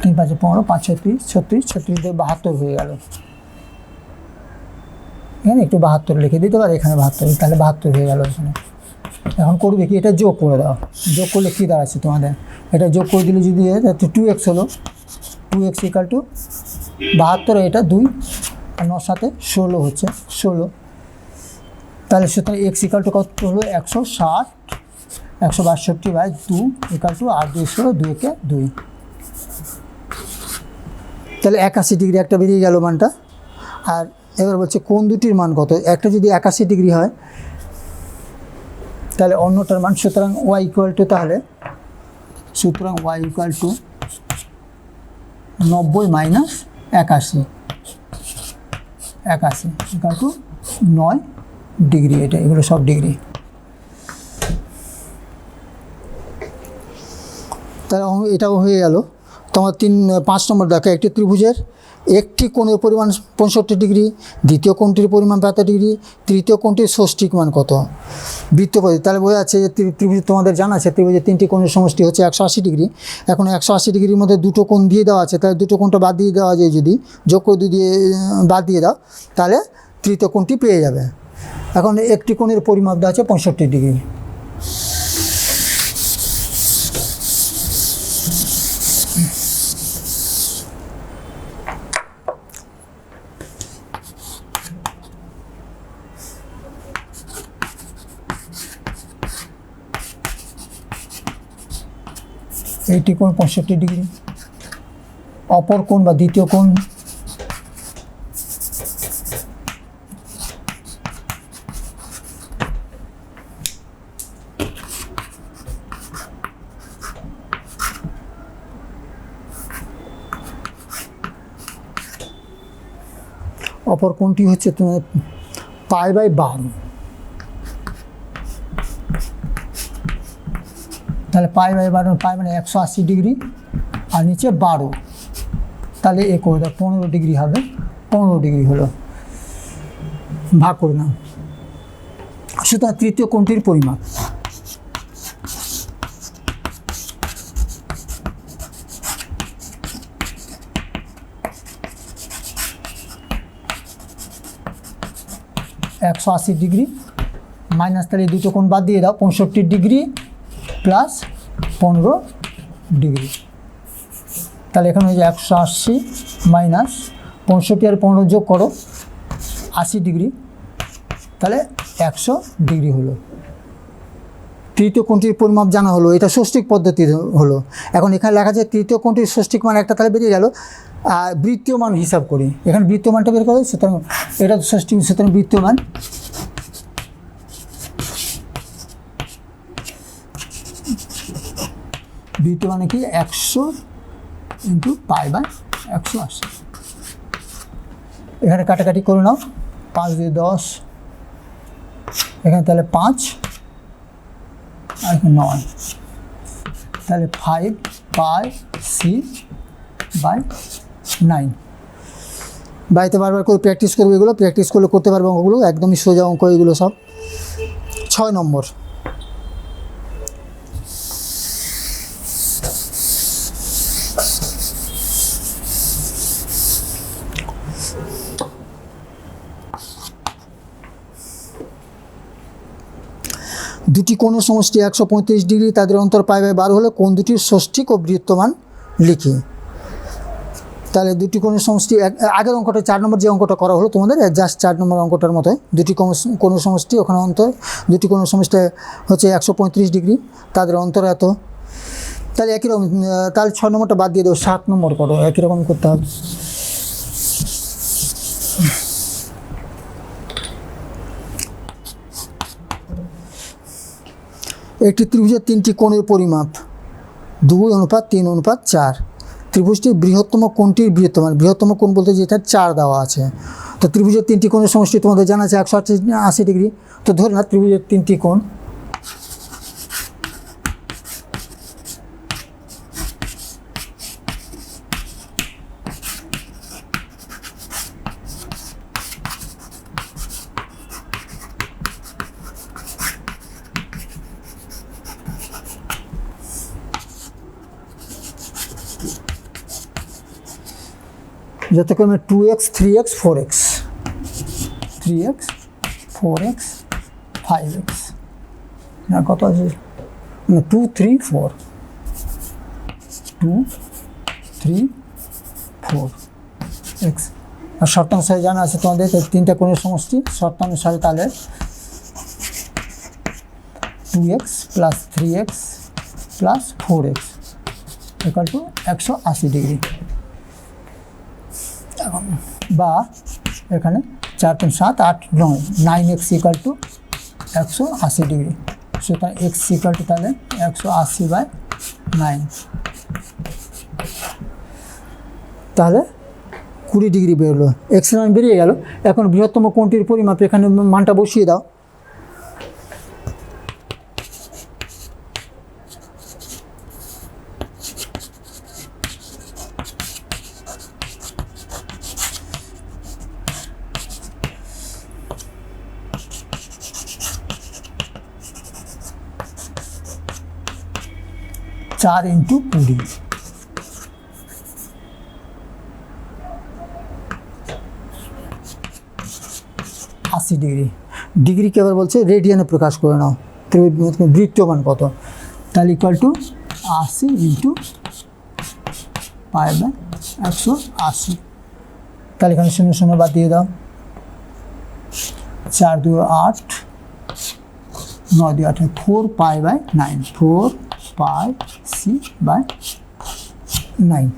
3 5 15 5 36 দিয়ে 72 হয়ে গেল। এখানে একটু 72 লিখে দিতে পারে, এখানে 72, তাহলে 72 হয়ে গেল এখানে। এখন করবে কি, এটা যোগ করে দাও, যোগ করলে কী দাঁড়াচ্ছে তোমাদের, এটা যোগ করে দিলে যদি 2x হলো, 2x ইকাল টু 72, এটা 2 আর 9 সাথে 16 হচ্ছে 16, তাহলে সুতরাং x ইকাল টু কত হলো 160 162 বাই 2 ইকাল টু 8 200 2 কে 2, তাহলে 81 ডিগ্রি একটা বেরিয়ে গেল মানটা। আর এবার বলছে কোণ দুটির মান কত, একটা যদি 81 ডিগ্রি হয় তাহলে অন্যটার মান, সুতরাং y ইকুয়াল টু, তাহলে সুতরাং y equal to 90 minus 81 equal to 9 degree, এগুলো সব ডিগ্রি। তাহলে এটাও হয়ে গেল তোমার 5 নম্বর দেখো, একটি ত্রিভুজের একটি কোণের পরিমাণ 65 ডিগ্রি, দ্বিতীয় কোণটির পরিমাণ 72 ডিগ্রি, তৃতীয় কোণটির ষষ্ঠিক মান কত, বৃত্ত পদ্ধতি। তাহলে বোঝা যাচ্ছে যে ত্রিভুজ তোমাদের জানা আছে ত্রিভুজের 3টি কোণের সমষ্টি হচ্ছে 180 ডিগ্রি। এখন 180 ডিগ্রির মধ্যে দুটো কোণ দিয়ে দেওয়া আছে, তাহলে দুটো কোণটা বাদ দিয়ে দেওয়া যায়, যদি যোগ করে দিয়ে বাদ দিয়ে দাও তাহলে তৃতীয় কোণটি পেয়ে যাবে। এখন একটি কোণের পরিমাপ দেওয়া আছে 65 ডিগ্রি, এইটি কোণ 65 ডিগ্রি, অপর কোণ বা দ্বিতীয় কোণ কোণটি হচ্ছে তোমার পাই বাই 12, তাহলে পাই বাই 12, পাই মানে 180 ডিগ্রি আর নিচে 12, তাহলে এ করে দাও 15 ডিগ্রি হবে, 15 ডিগ্রি হলো, ভাগ করে নাও। সুতরাং তৃতীয় কোণটির পরিমাপ, (180 ডিগ্রি মাইনাস, তাহলে দুটো কোণ বাদ দিয়ে দাও, 65 ডিগ্রি প্লাস 15 ডিগ্রি। তাহলে এখানে ওই যে 180 মাইনাস 65 আর 15 যোগ করো 80 ডিগ্রি, তাহলে 100 ডিগ্রি হলো। তৃতীয় কোণটির পরিমাপ জানা হলো, এটা ষষ্ঠিক পদ্ধতি হলো। এখন এখানে লেখা আছে তৃতীয় কোণটির ষষ্ঠিক মান একটা, তাহলে বেরিয়ে গেল। বৃত্তীয় মান হিসাব করি, এখানে বৃত্তীয় মানটা বের করো, সুতরাং এটা ষষ্ঠিক, সুতরাং বৃত্তীয় মান মানে কি 100 ইন্টু পাই বাই 180। এখানে কাটাকাটি করে নাও, 5 2 10, এখানে তাহলে 5 আর 9, তাহলে 5 পাই সি বাই 9। বাড়িতে বারবার করে প্র্যাকটিস করবে, এগুলো প্র্যাকটিস করলে করতে পারবে অঙ্কগুলো, একদমই সোজা অঙ্ক এগুলো সব। 6 নম্বর, দুটি কোণের সমষ্টি 135 ডিগ্রি, তাদের অন্তর পাই বাই 12 হলে কোণ দুটির ষষ্ঠিক ও বৃত্তমান লিখি। তাহলে দুটি কোণের সমষ্টি, আগের অঙ্কটা 4 নম্বর যে অঙ্কটা করা হলো তোমাদের, জাস্ট 4 নম্বর অঙ্কটার মতো, দুটি কোণের সমষ্টি, ওখানে অন্তর, দুটি কোণের সমষ্টি হচ্ছে 135 ডিগ্রি, তাদের অন্তর এত। তাহলে একই রকম, তাহলে 6 নম্বরটা বাদ দিয়ে দেবো, 7 নম্বর করো, একই রকম করতে হবে। একটি ত্রিভুজের 3টি কোণের পরিমাপ 2:3:4। ত্রিভুজটির বৃহত্তম কোণটির বৃহত্তম, বৃহত্তম কোণ বলতে যেটা 4 দেওয়া আছে। তো ত্রিভুজের 3টি কোণের সমষ্টি তোমাদের জানা আছে 180 ডিগ্রি। তো ধরে না ত্রিভুজের 3টি কোণ, যথাক্রমে 2x 3x 4x, 3x 4x 5x, না কত আছে, 2 3 4, 2 3 4 x। আর শর্তানুসারে জানা আছে তোমাদের 3টা কোণের সমষ্টি, শর্তানুসারে তাহলে 2x plus 3x plus 4x equal to 180 degree. বা এখানে 4 3 7 8 9, 9x ইকুয়াল টু 180 ডিগ্রি। সুতরাং x ইকুয়াল টু তাহলে 180 বাই 9, তাহলে 20 ডিগ্রি বেরোলো। x এর মান বেরিয়ে গেল। এখন বৃহত্তম কোণটির পরিমাপ, এখানে মানটা বসিয়ে দাও। চার ইন্টু 20, 80 ডিগ্রি। ডিগ্রিকে এবার বলছে রেডিয়ানে প্রকাশ করে নাও, বৃত্তীয় মান কত, তাহলে equal to 80 into pi by 180। তাহলে এখানে 0 0 বাদ দিয়ে দাও, 4 2 8, 9 2 8, 4 pi by 9, 4 pi C by 9।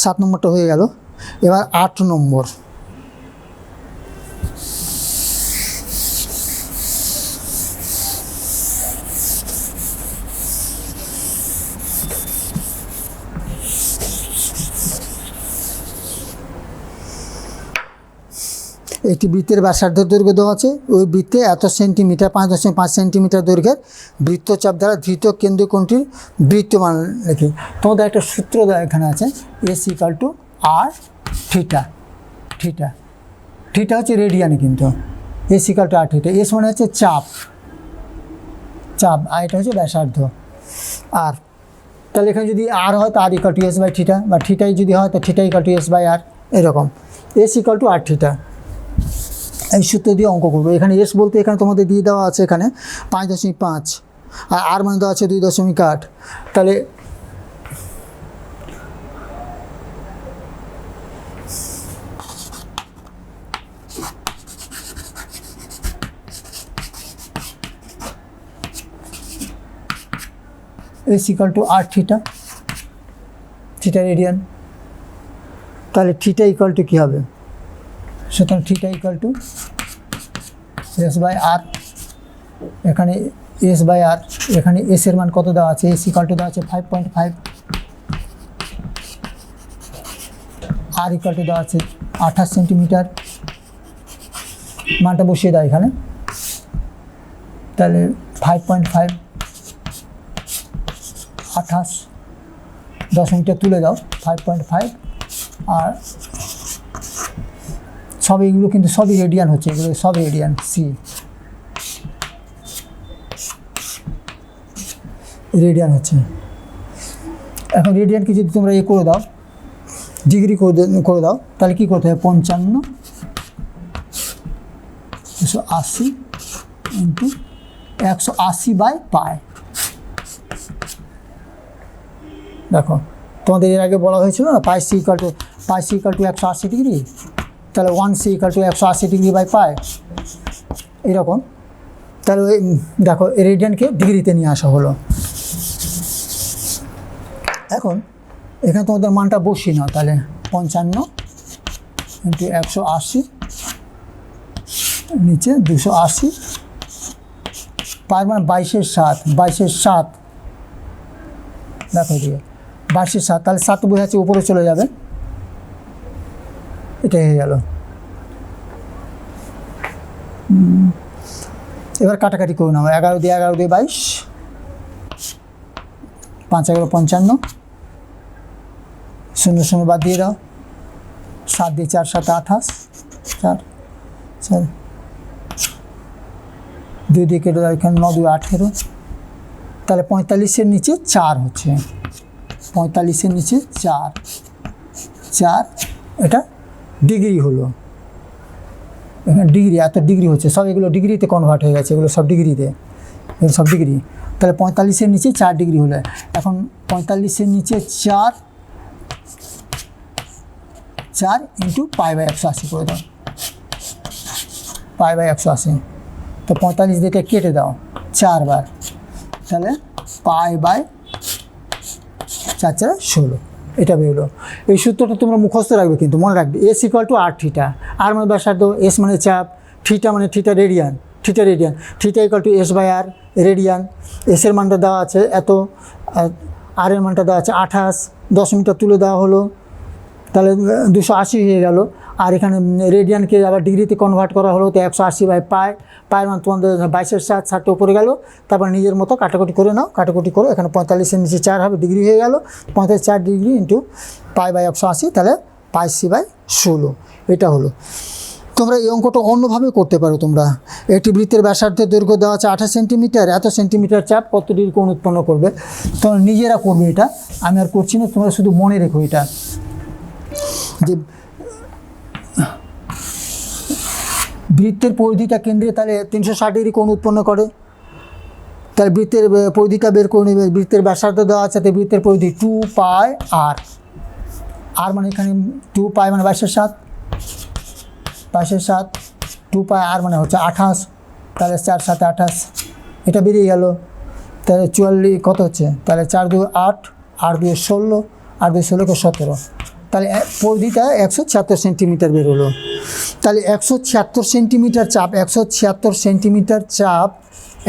7 নম্বরটা হয়ে গেল। এবার 8 নম্বর, একটি বৃত্তের ব্যাসার্ধের দৈর্ঘ্য দেওয়া আছে, ওই বৃত্তে এত সেন্টিমিটার 5.5 সেন্টিমিটার দৈর্ঘ্যের বৃত্তচাপ দ্বারা ধৃত কেন্দ্রীয় কোণটির বৃত্তমান লিখি। তোমাদের একটা সূত্র দেওয়া এখানে আছে, S equal to R theta. Theta theta হচ্ছে রেডিয়ানে, কিন্তু S equal to R theta. S মানে হচ্ছে চাপ, চাপ, আর এটা হচ্ছে ব্যাসার্ধ। আর তাহলে এখানে যদি আর হয় তো R equal to S by theta, বা থিটাই যদি হয় তো theta equal to S by R, এরকম। S equal to R theta, এই সূত্র দিয়ে অঙ্ক করবো। এখানে এস বলতে এখানে তোমাদের দিয়ে দেওয়া আছে এখানে 5.5, আর আর মানে দেওয়া আছে 2.8, তাহলে S equal to R theta, theta radian, তাহলে থিটা ইকাল টু কী হবে? সুতরাং theta equal to S by R, এখানে এস বাই আর, এখানে এস এর মান কত দেওয়া আছে? এস ইকাল টু দেওয়া আছে 5.5, আর ইকাল টু দেওয়া আছে 28 সেন্টিমিটার, মানটা বসিয়ে দাও এখানে, তাহলে 5.5 28, 10 মিনিটে তুলে দাও 5.5, আর সব এগুলো কিন্তু সবই রেডিয়ান হচ্ছে, এগুলো সব রেডিয়ান, সি রেডিয়ান হচ্ছে। এখন রেডিয়ানকে যদি তোমরা এ করে দাও, ডিগ্রি করে দাও, তাহলে কী করতে হবে? 55 280 ইন্টু 180 বাই পাই। দেখো তোমাদের এর আগে বলা হয়েছিল না, pi C equal to 180 degree, তাহলে 1 C equal to 180 degree by pi, এরকম। তাহলে ওই দেখো রেডিয়ানকে ডিগ্রিতে নিয়ে আসা হলো। এখন এখানে তোমাদের মানটা বসিয়ে নাও, তাহলে 55 ইন্টু 180 নিচে 280, পার মান 22/7, দেখো দিয়ে 22/7, তাহলে 7 বোঝাচ্ছে উপরে চলে যাবে, এটা হয়ে গেল। এবার কাটাকাটি করে নাও, 11 দিয়ে 22, 5 11 55, 0 0 বাদ দিয়ে দাও, 7 দিয়ে 4 7 28, 4 2 দিয়ে কেটে দাও, এখানে 9 2 18, তাহলে 45-এর নিচে 4 হচ্ছে, 45-এর নিচে 4, এটা ডিগ্রি হলো। এখানে ডিগ্রি, এত ডিগ্রি হচ্ছে, সব এগুলো ডিগ্রিতে কনভার্ট হয়ে গেছে, এগুলো সব ডিগ্রিতে, এগুলো সব ডিগ্রি। তাহলে 45-এর নিচে 4 ডিগ্রি হলো। এখন 45-এর নিচে 4 ইন্টু পাই বাই 180 করে দাও, পাই বাই 180, তো 45 দিয়ে কেটে দাও 4 বার, তাহলে পাই বাই 4 4 16, এটা বেরোলো। এই সূত্রটা তোমরা মুখস্থ রাখবে, কিন্তু মনে রাখবে S equal to R theta, R মানে ব্যাসার্ধ, এস মানে চাপ, থিটা মানে theta radian, theta equal to S by R radian. এসের মানটা দেওয়া আছে এত, আর এর মানটা দেওয়া আছে 28, 10 মিটার তুলে দেওয়া হলো, তাহলে 280 হয়ে গেল। আর এখানে রেডিয়ানকে আবার ডিগ্রিতে কনভার্ট করা হলো, তো 180 বাই পায়ের মান তোমাদের 22/7, 7টা উপরে গেল। তারপর নিজের মতো কাটাকুটি করে নাও, কাটাকুটি করে এখানে 45-এর নিচে 4 হবে, ডিগ্রি হয়ে গেল, 4 ডিগ্রি ইন্টু পাই বাই 180, তাহলে পাই সি বাই 16, এটা হলো। তোমরা এই অঙ্কটা অন্যভাবে করতে পারো। তোমরা একটি বৃত্তের ব্যাসার্ধের দৈর্ঘ্য দেওয়া আছে 28 সেন্টিমিটার, এত সেন্টিমিটার চাপ কত ডিগ্রি কোণ উৎপন্ন করবে, তোমরা নিজেরা করবে। এটা আমি আর করছি না, তোমরা শুধু মনে রেখো এটা, যে বৃত্তের পরিধিটা কেন্দ্রে তাহলে 360 ডিগ্রি কোণ উৎপন্ন করে। তাহলে বৃত্তের পরিধিটা বের করে নেবে। বৃত্তের ব্যাসার্ধ দেওয়া আছে, তাই বৃত্তের পরিধি 2 পাই আর, আর মানে এখানে 2 পাই মানে 22/7, 2 পাই আর মানে হচ্ছে 28, তাহলে 4 7 28, এটা বেরিয়ে গেল। তাহলে 44 কত হচ্ছে, তাহলে 4 2 8, 8 2 16, 8 2 16 17, তাহলে পরিধিটা 176 সেন্টিমিটার বেরোলো। তাহলে 176 সেন্টিমিটার চাপ, 176 সেন্টিমিটার চাপ,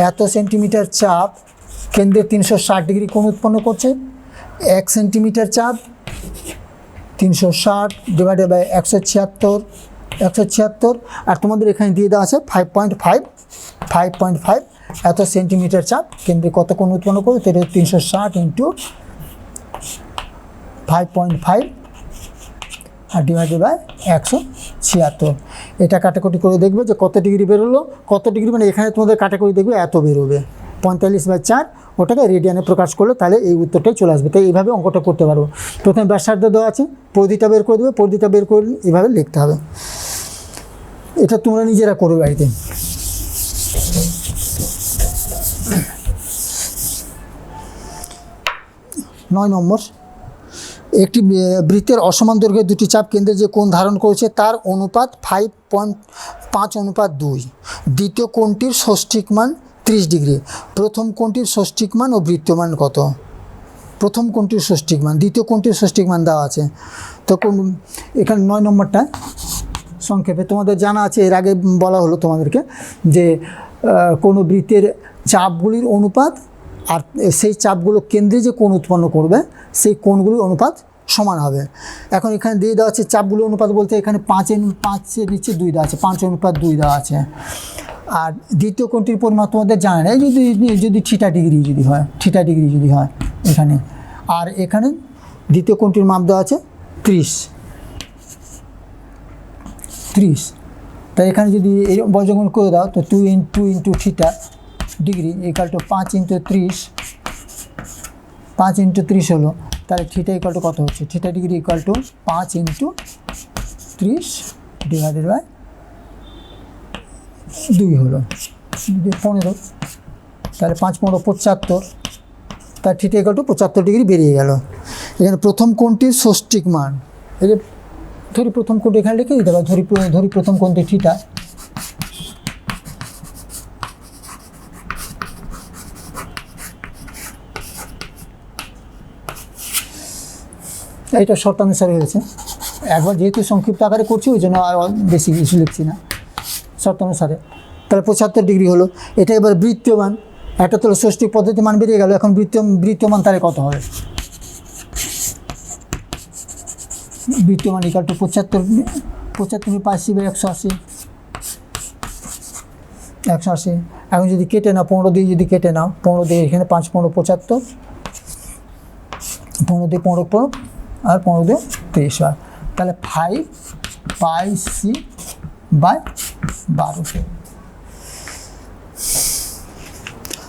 এত সেন্টিমিটার চাপ কেন্দ্রে 360 ডিগ্রি কোণ উৎপন্ন করছে। 1 সেন্টিমিটার চাপ 360 ডিভাইডেড বাই 176, আর তোমাদের এখানে দিয়ে দেওয়া আছে 5.5, এত সেন্টিমিটার চাপ কেন্দ্রে কত কোণ উৎপন্ন করে, তো 360 ইন্টু 5.5 আর ডিভাইডেড বাই 176, এটা কাটাকুটি করে দেখবে যে কত ডিগ্রি বেরোলো। কত ডিগ্রি মানে এখানে তোমাদের কাটাকুটি দেখবে এত বেরোবে, 45/4, ওটাকে রেডিয়ানে প্রকাশ করলে তাহলে এই উত্তরটাই চলে আসবে। তাই এইভাবে অঙ্কটা করতে পারবো। প্রথমে ব্যাসার্ধ দেওয়া আছে, পরিধিটা বের করে দেবে, পরিধিটা বের করে এইভাবে লিখতে হবে। এটা তোমরা নিজেরা করবে বাড়িতে। 9 নম্বর, একটি বৃত্তের অসমান দৈর্ঘ্যের দুটি চাপ কেন্দ্রে যে কোণ ধারণ করেছে তার অনুপাত 5.5:2। দ্বিতীয় কোণটির ষষ্ঠিক মান 30 ডিগ্রি। প্রথম কোণটির ষষ্ঠিক মান ও বৃত্তমান কত? প্রথম কোণটির ষষ্ঠিক মান, দ্বিতীয় কোণটির ষষ্ঠিক মান দেওয়া আছে। তো এখানে 9 নম্বরটা সংক্ষেপে তোমাদের জানা আছে, এর আগে বলা হলো তোমাদেরকে যে কোনো বৃত্তের চাপগুলির অনুপাত আর সেই চাপগুলো কেন্দ্রে যে কোণ উৎপন্ন করবে সেই কোণগুলির অনুপাত সমান হবে। এখন এখানে দিয়ে দেওয়া আছে চাপগুলির অনুপাত বলতে এখানে 5-এর নিচে 2 দেওয়া আছে, 5:2 দেওয়া আছে। আর দ্বিতীয় কোণটির পরিমাপ তোমাদের জানা নেই, যদি থিটা ডিগ্রি যদি হয় এখানে। আর এখানে দ্বিতীয় কোণটির মাপ দেওয়া আছে 30। তাই এখানে যদি এই বর্গমূল করে দাও তো 2 into theta degree equal to 5 into 30 হলো। তাহলে থিটা ইকুয়াল টু কত হচ্ছে? Theta degree equal to 5 into 30 divided by 2 হলো 15। তাহলে 5×15 তার থিটা ইকুয়াল টু 75 ডিগ্রি বেরিয়ে গেল। এখানে প্রথম কোণটির ষষ্ঠিক মান, এই যে ধরি প্রথম কোণটি এখানে লিখে দিতে পারি, ধরি প্রথম কোণটি থিটা। এইটা শর্তানুসারে হয়েছে, একবার যেহেতু সংক্ষিপ্ত আকারে করছি ওই জন্য আর বেশি কিছু লিখছি না, শর্তানুসারে। তাহলে 75 ডিগ্রি হলো। এটা এবার বৃত্তমান, একটা তো ষষ্ঠিক পদ্ধতি মান বেরিয়ে গেল। এখন বৃত্তমান তাহলে কত হবে? বৃত্তমান ইকুয়াল টু 75 × 180 এখন যদি কেটে নাও 15 দিয়ে, যদি কেটে নাও 15 দিয়ে, এখানে 5×15 15 দিয়ে 15 আর 15 দিয়ে 30 হয়। তাহলে 5πc/12।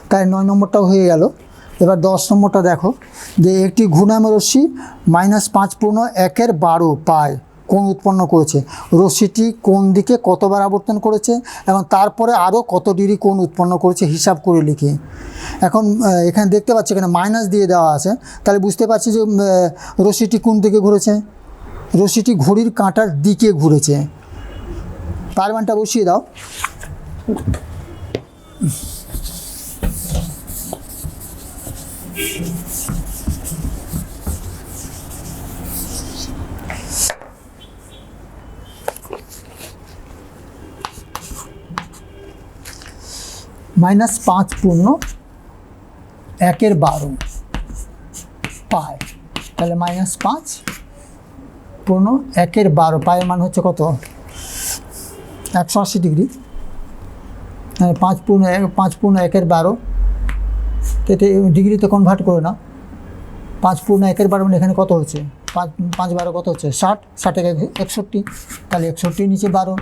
তাই 9 নম্বরটাও হয়ে গেল। এবার 10 নম্বরটা দেখো, যে একটি ঘূর্ণায়মান রশ্মি -5/1 পায় কোণ উৎপন্ন করেছে। রশ্মিটি কোন দিকে কতবার আবর্তন করেছে এবং তারপরে আরও কত ডিগ্রি কোণ উৎপন্ন করেছে হিসাব করে লিখি। এখন এখানে দেখতে পাচ্ছি এখানে মাইনাস দিয়ে দেওয়া আছে, তাহলে বুঝতে পারছি যে রশ্মিটি কোন দিকে ঘুরেছে? রশ্মিটি ঘড়ির কাঁটার দিকে ঘুরেছে। পায়ের মানটা বসিয়ে দাও। -5/1 পায়, তাহলে -5/1 পায়ের মান হচ্ছে কত? 180 ডিগ্রি। 5/1 এটা ডিগ্রিতে কনভার্ট করে না। 5/1 মানে এখানে কত হচ্ছে? 5×12 কত হচ্ছে? 60, 60 61, তাহলে 61 নিচে 12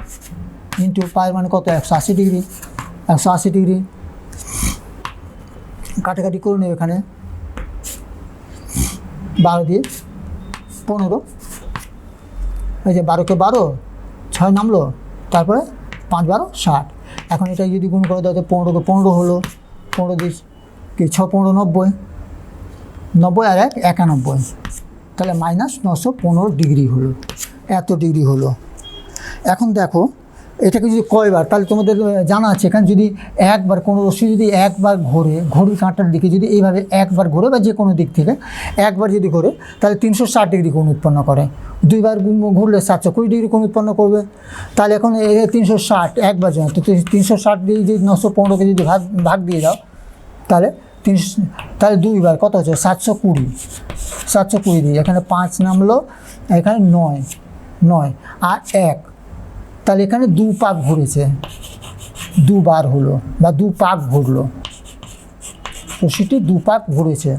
ইন্টু পায়ের মানে কত? 180 ডিগ্রি। 180 ডিগ্রি কাটাকাটি করে নেবে, এখানে 12 দিয়ে 15, এই যে 12কে 12, 6 নামলো, তারপরে 5×12 60। এখন এটা যদি গুণ করে দাও তো 15কে 15 হলো, 15 দিয়ে 6×15 90 আর 1 91, তাহলে -915 ডিগ্রি হলো। এত ডিগ্রি হলো। এখন দেখো এটাকে যদি কয়বার, তাহলে তোমাদের জানা আছে এখানে যদি একবার কোনো রশ্মি যদি একবার ঘোরে ঘড়ির কাঁটার দিকে, যদি এইভাবে একবার ঘোরে বা যে কোনো দিক থেকে একবার যদি ঘোরে তাহলে 360 ডিগ্রি কোণ উৎপন্ন করে। দুইবার ঘুরলে 720 ডিগ্রি কোণ উৎপন্ন করবে। তাহলে এখন 360 একবার জন্য, তো 360 দিয়ে যদি 915কে যদি ভাগ দিয়ে দাও তাহলে দুইবার কত হচ্ছে? 720 দিয়ে এখানে 5 নামলো, এখানে 9 আর 1, তাহলে এখানে 2 পাক ঘুরেছে, 2 বার হলো বা 2 পাক ঘুরলো। রশ্মিটি 2 পাক ঘুরেছে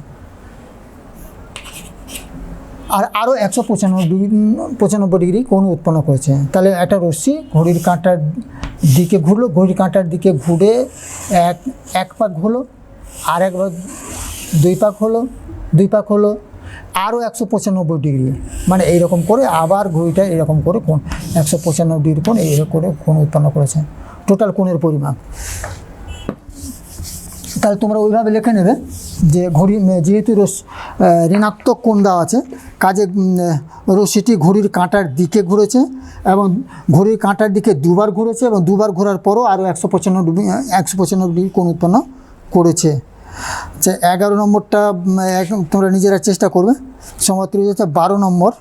আর আরও 195 ডিগ্রি কোণ উৎপন্ন করেছে। তাহলে একটা রশ্মি ঘড়ির কাঁটার দিকে ঘুরলো, ঘড়ির কাঁটার দিকে ঘুরে এক পাক হলো, আর একবার 2 পাক হলো, আরও 195 ডিগ্রি, মানে এইরকম করে আবার ঘড়িটা এরকম করে কোণ 195 ডিগ্রি কোণ এই করে কোণ উৎপন্ন করেছে। টোটাল কোণের পরিমাপ তাহলে তোমরা ওইভাবে লিখে নেবে যে যেহেতু ঋণাত্মক কোণ দেওয়া আছে, কাজে রশ্মিটি ঘড়ির কাঁটার দিকে ঘুরেছে এবং ঘড়ির কাঁটার দিকে দুবার ঘুরেছে এবং দুবার ঘোরার পরও আরও 195 কোণ উৎপন্ন করেছে। আচ্ছা, 11 নম্বরটা তোমরা নিজেরা চেষ্টা করবে। সমমাত্র হচ্ছে 12 নম্বর।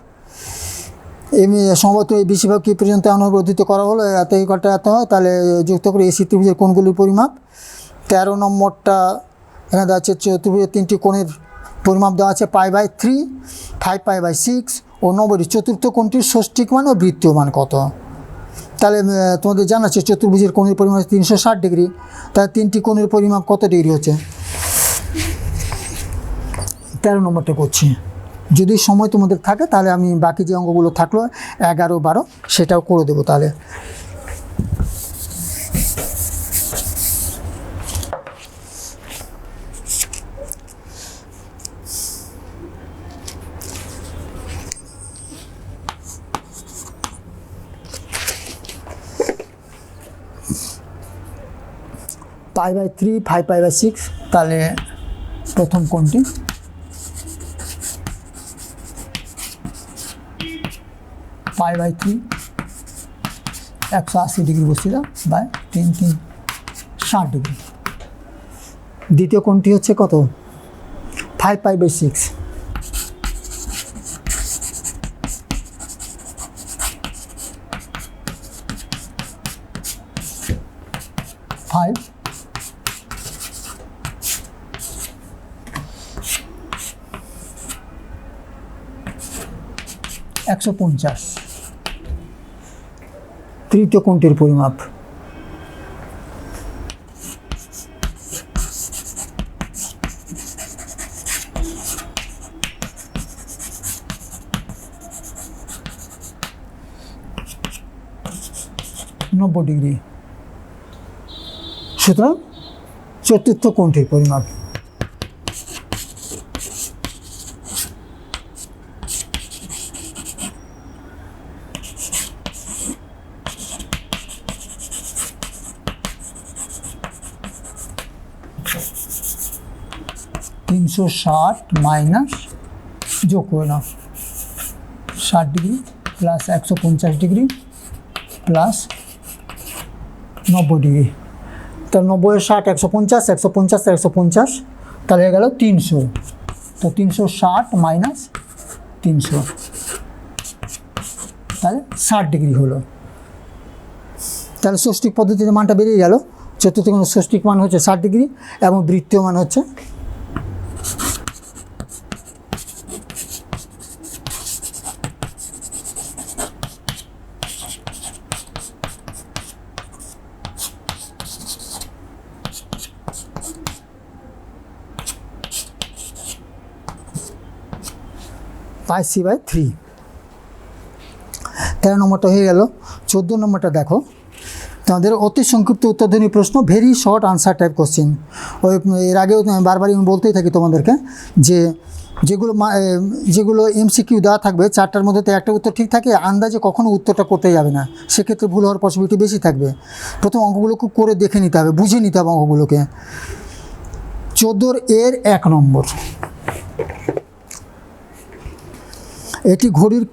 সমমাত্র এই বেশিরভাগ কী পর্যন্ত অনুবর্ধিত করা হলো, এত কটা এত হয়, তাহলে যুক্ত করে এসি ত্রিভুজের কোণগুলির পরিমাপ। 13 নম্বরটা এখানে দেওয়া আছে চতুর্ভুজের 3টি কোণের পরিমাপ দেওয়া আছে π/3, 5π/6 ও 90 চতুর্থ কোণটির ষষ্ঠিক মান ও বৃত্তীয় মান কত। তাহলে তোমাদের জানা আছে চতুর্ভুজের কোণের পরিমাপ 360 ডিগ্রি, তাহলে 3টি কোণের পরিমাপ কত ডিগ্রি হচ্ছে। 13 নম্বরটা করছি। যদি সময় তোমাদের থাকে তাহলে আমি বাকি যে অঙ্কগুলো থাকলো 11, 12 সেটাও করে দেবো। তাহলে π/3, 5π/6, তাহলে প্রথম কোণটি π/3 180 ডিগ্রি বসিয়ে দাও বাই 3 3 60 ডিগ্রি। দ্বিতীয় কোণটি হচ্ছে কত 5π/6, 5 150। তৃতীয় কোণটির পরিমাপ নব্বই ডিগ্রি। সুতরাং চতুর্থ কোণটির পরিমাপ -360 যোগ করে নাও 60 degree plus 150 degree plus 90 degree. তাহলে 90 60 150 150 150 তাহলে হয়ে গেল 300। তো 360 মাইনাস 300 তাহলে 60 ডিগ্রি হলো। তাহলে ষষ্ঠিক পদ্ধতিতে মানটা বেরিয়ে গেল। চতুর্থ কোণের ষষ্ঠিক মান হচ্ছে 60 ডিগ্রি এবং বৃত্তীয় মান হচ্ছে πc/3। 13 নম্বরটা হয়ে গেল। 14 নম্বরটা দেখো, তোমাদের অতি সংক্ষিপ্ত উত্তরধ্বনি প্রশ্ন, very short answer type question. ওই এর আগেও বারবারই আমি বলতেই থাকি তোমাদেরকে যে যেগুলো এমসিকিউ দেওয়া থাকবে 4টার মধ্যে তো একটা উত্তর ঠিক থাকে, আন্দাজে কখনো উত্তরটা করতে যাবে না, সেক্ষেত্রে ভুল হওয়ার পসিবিলিটি বেশি থাকবে। প্রথম অঙ্কগুলো খুব করে দেখে নিতে হবে, বুঝে নিতে হবে অঙ্কগুলোকে। 14 এর 1 নম্বর, এটি ঘড়ির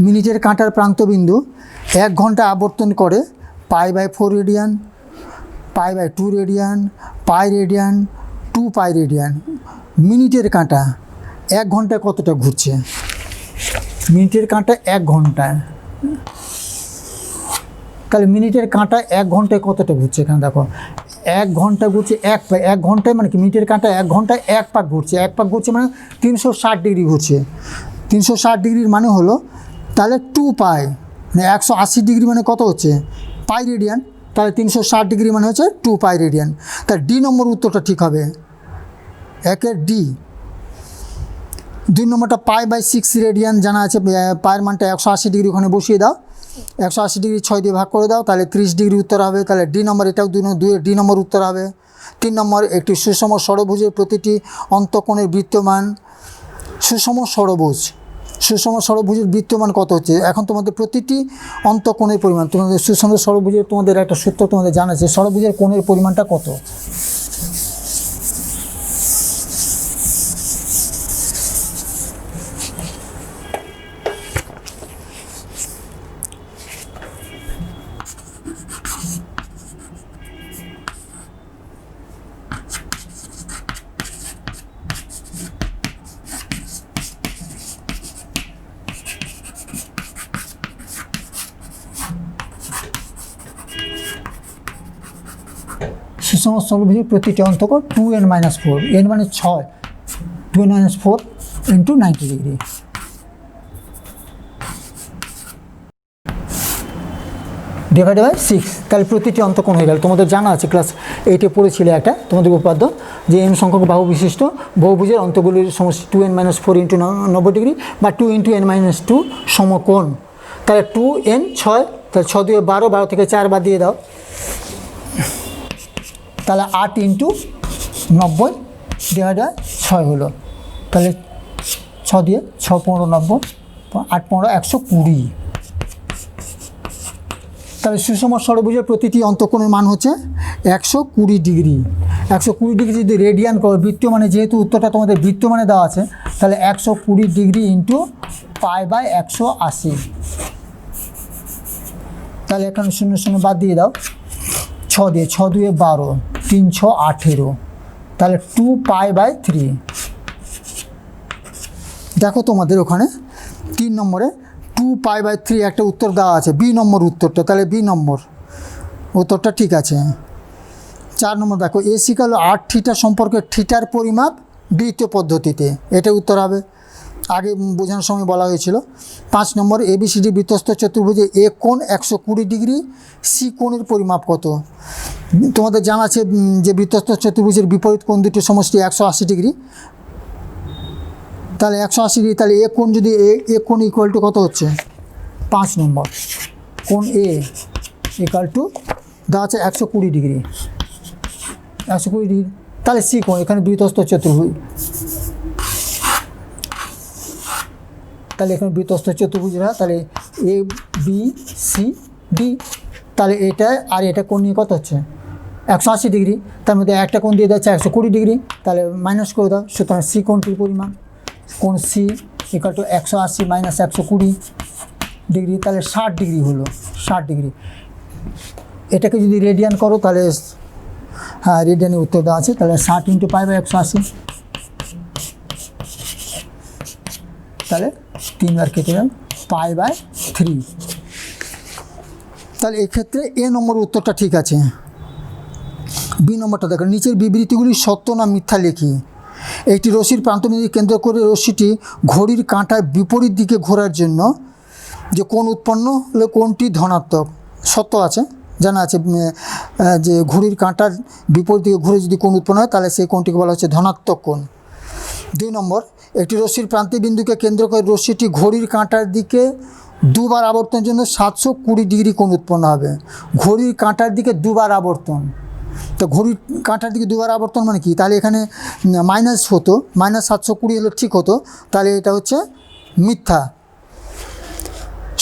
মিনিটের কাঁটার প্রান্তবিন্দু 1 ঘন্টা আবর্তন করে π/4 রেডিয়ান, π/2 রেডিয়ান, π রেডিয়ান, 2π রেডিয়ান। মিনিটের কাঁটা 1 ঘন্টায় কতটা ঘুরছে? মিনিটের কাঁটা 1 ঘন্টায়, তাহলে মিনিটের কাঁটা 1 ঘন্টায় কতটা ঘুরছে? এখানে দেখো 1 ঘন্টা ঘুরছে 1 ঘন্টায়, মানে কি মিনিটের কাঁটা 1 ঘন্টায় 1 পাক ঘুরছে। 1 পাক ঘুরছে মানে 360 ডিগ্রি ঘুরছে। 360 ডিগ্রির মানে হলো তাহলে 2π, মানে 180 ডিগ্রি মানে কত হচ্ছে π রেডিয়ান, তাহলে 360 ডিগ্রি মানে হচ্ছে 2π রেডিয়ান। তাহলে ডি নম্বর উত্তরটা ঠিক হবে, একের ডি। 2 নম্বরটা π/6 রেডিয়ান জানা আছে, পায়ের মানটা 180 ডিগ্রি ওখানে বসিয়ে দাও, 180 ডিগ্রি 6 দিয়ে ভাগ করে দাও, তাহলে 30 ডিগ্রি উত্তর হবে। তাহলে ডি নম্বর, এটাও 2 ডি নম্বর উত্তর হবে। 3 নম্বর, একটি সুষম ষড়ভুজের প্রতিটি অন্তঃকোণের বৃত্তমান, সুষম ষড়ভুজের বৃত্তমান কত হচ্ছে? এখন তোমাদের প্রতিটি অন্তঃকোণের পরিমাণ, তোমাদের সুষম ষড়ভুজের তোমাদের একটা সূত্র তোমাদের জানা আছে, ষড়ভুজের কোণের পরিমাণটা কত? সুষম ষড়ভুজের প্রতিটি অন্তক 2n-4, n মানে 6, 2n-4 into 90 degree. Divide by 6, তাহলে প্রতিটি অন্তকোণ হয়ে গেল। তোমাদের জানা আছে, ক্লাস 8-এ পড়েছিলে একটা তোমাদের উপাদ্য, যে n সংখ্যক বাহু বিশিষ্ট বহুভুজের অন্তগুলির সমষ্টি 2n-4 ইন্টু 90 ডিগ্রি বা 2 ইন্টু n-2 সমকোণ। তাহলে 2n 6, তাহলে 6 2 12, 12 থেকে 4 বাদ দিয়ে দাও, তাহলে 8 ইন্টু 90 ডিভাইড বাই 6 হলো। তাহলে 6 দিয়ে 6 15 90, 8 15 120। তাহলে সুষম ষড়ভুজের প্রতিটি অন্তঃকোণের মান হচ্ছে 120 ডিগ্রি। 120 ডিগ্রি যদি রেডিয়ান করো, বৃত্তমানে যেহেতু উত্তরটা তোমাদের বৃত্তমানে দেওয়া আছে, তাহলে 120 ডিগ্রি ইন্টু পাই বাই 180। তাহলে এখানে 0 0 বাদ দিয়ে দাও, 6 দিয়ে 6 2 12, 3 6 18, তাহলে 2 পাই বাই 3। দেখো তোমাদের ওখানে 3 নম্বরে 2 পাই বাই 3 একটা উত্তর দেওয়া আছে, বি নম্বর উত্তরটা, তাহলে বি নম্বর উত্তরটা ঠিক আছে। 4 নম্বর দেখো, এসিকাল 8 থিটা সম্পর্কে থিটার পরিমাপ বৃত্ত পদ্ধতিতে, এটা উত্তর হবে, আগে বোঝানোর সময় বলা হয়েছিল। 5 নম্বর, এবিসিডি বৃত্তস্থ চতুর্ভুজে এ কোণ 120 ডিগ্রি, সি কোণের পরিমাপ কত? তোমাদের জানা আছে যে বৃত্তস্থ চতুর্ভুজের বিপরীত কোণ দুটির সমষ্টি 180 ডিগ্রি, তাহলে 180 ডিগ্রি, তাহলে এ কোণ যদি এ কোণ ইকুয়াল টু কত হচ্ছে? 5 নম্বর, কোণ এ ইকুয়াল টু দেওয়া আছে 120 ডিগ্রি, 120 ডিগ্রি, তাহলে সি কোণ, এখানে বৃত্তস্থ চতুর্ভুজ, তাহলে এখানে বৃত্তস্থ চতুর্ভুজরা, তাহলে এ বি সি ডি, তাহলে এটা আর এটা কোণ নিয়ে কত হচ্ছে? 180 ডিগ্রি, তার মধ্যে একটা কোণ দিয়ে যাচ্ছে 120 ডিগ্রি, তাহলে মাইনাস করে দাও। সুতরাং সি কোণটির পরিমাণ, কোণ C equal to 180 minus 120 degree, তাহলে 60 ডিগ্রি হলো, 60 ডিগ্রি। এটাকে যদি রেডিয়ান করো, তাহলে হ্যাঁ রেডিয়ানের উত্তর দেওয়া আছে, তাহলে 60 ইন্টু পাই বাই 180, তাহলে 3 বার কেটে গেল, পাই বাই 3। তাহলে এক্ষেত্রে এ নম্বর উত্তরটা ঠিক আছে। বি নম্বরটা দেখো, নিচের বিবৃতিগুলি সত্য না মিথ্যা লিখি। একটি রশ্মির প্রান্তবিন্দু কেন্দ্র করে রশ্মিটি ঘড়ির কাঁটার বিপরীত দিকে ঘোরার জন্য যে কোণ উৎপন্ন হলে কোণটি ধনাত্মক, সত্য আছে, জানা আছে যে ঘড়ির কাঁটার বিপরীত দিকে ঘুরে যদি কোণ উৎপন্ন হয়, তাহলে সেই কোণটিকে বলা হচ্ছে ধনাত্মক কোণ। 2 নম্বর, একটি রশ্মির প্রান্তিক বিন্দুকে কেন্দ্র করে রশ্মিটি ঘড়ির কাঁটার দিকে দুবার আবর্তনের জন্য 720 ডিগ্রি কোণ উৎপন্ন হবে। ঘড়ির কাঁটার দিকে দুবার আবর্তন, তো ঘড়ির কাঁটার দিকে দুবার আবর্তন মানে কি? তাহলে এখানে মাইনাস হতো, মাইনাস 720 হলে ঠিক হতো, তাহলে এটা হচ্ছে মিথ্যা।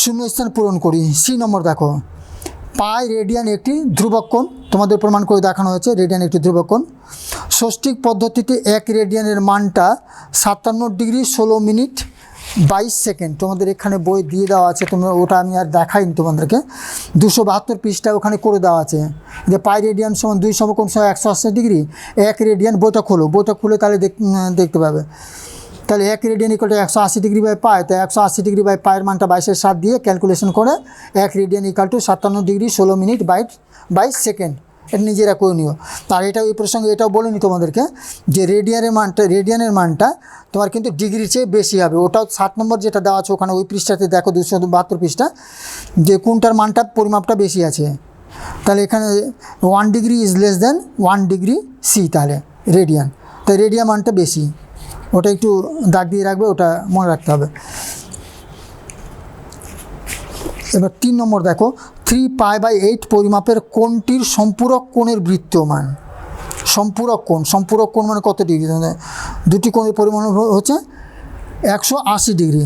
শূন্যস্থান পূরণ করি। সি নম্বর দেখো, পাই রেডিয়ান একটি ধ্রুবক কোণ, তোমাদের প্রমাণ করে দেখানো হয়েছে রেডিয়ান একটি ধ্রুবক কোণ। ষষ্ঠিক পদ্ধতিতে 1 রেডিয়ানের মানটা 57 ডিগ্রি 16 মিনিট 22 সেকেন্ড, তোমাদের এখানে বই দিয়ে দেওয়া আছে, তোমরা ওটা আমি আর দেখাইনি তোমাদেরকে, 272 পৃষ্ঠা ওখানে করে দেওয়া আছে যে পাই রেডিয়ান সমান 2 সমকোণ সমান 180 ডিগ্রি, 1 রেডিয়ান, বইটা খোলো, বইটা খুলে তাহলে দেখতে পাবে। তাহলে 1 radian equal to 180 degree by pi, তো 180 ডিগ্রি বাই পায়ের মানটা 22/7 দিয়ে ক্যালকুলেশন করে 1 radian equal two 57 degree 16 minute 22 second, এটা নিজেরা করে নিও। তার এটাও এই প্রসঙ্গে এটাও বলিনি তোমাদেরকে যে রেডিয়ানের মানটা তোমার কিন্তু ডিগ্রির চেয়ে বেশি হবে, ওটাও 7 নম্বর যেটা দেওয়া আছে ওখানে ওই পৃষ্ঠাতে দেখো, 272 পৃষ্ঠা, যে কোনটার মানটা পরিমাপটা বেশি আছে। তাহলে এখানে 1 degree is less than 1 degree C, তাহলে রেডিয়ান, তাই রেডিয়ান মানটা বেশি, ওটা একটু দাগ দিয়ে রাখবে, ওটা মনে রাখতে হবে। এবার 3 নম্বর দেখো, 3 পাই বাই 8 পরিমাপের কোণটির সম্পূরক কোণের বৃত্তমান। সম্পূরক কোণ মানে কত ডিগ্রি? দুটি কোণের পরিমাণ হচ্ছে 180 ডিগ্রি,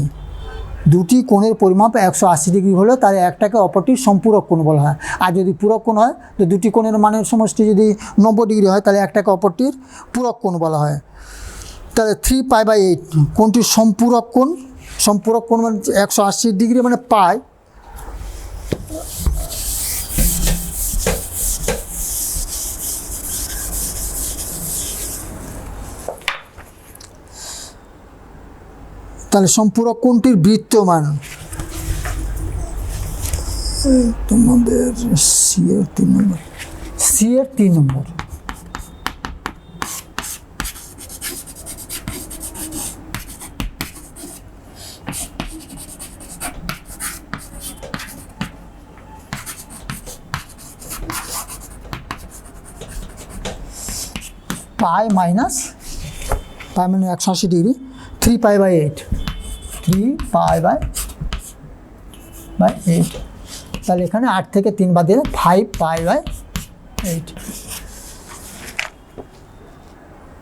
দুটি কোণের পরিমাপ 180 ডিগ্রি হলে তাহলে একটাকে অপরটির সম্পূরক কোণ বলা হয়। আর যদি পূরক কোণ হয়, তো দুটি কোণের মানের সমষ্টি যদি 90 ডিগ্রি হয়, তাহলে একটাকে অপরটির পূরক কোণ বলা হয়। তাহলে 3 পাই বাই 8 কোণটির সম্পূরক কোণ মানে 180 ডিগ্রি মানে পাই, তাহলে সম্পূরক কোণটির বৃত্তমান তোমাদের সি এর 3 নম্বর, সি এর 3 নম্বর। পাই মাইনাস পাই মানে 180 degree, 3 pi by 8, 3 pi by 8। তাহলে এখানে 8 থেকে 3 বাদ দিয়ে 5 পাই বাই 8।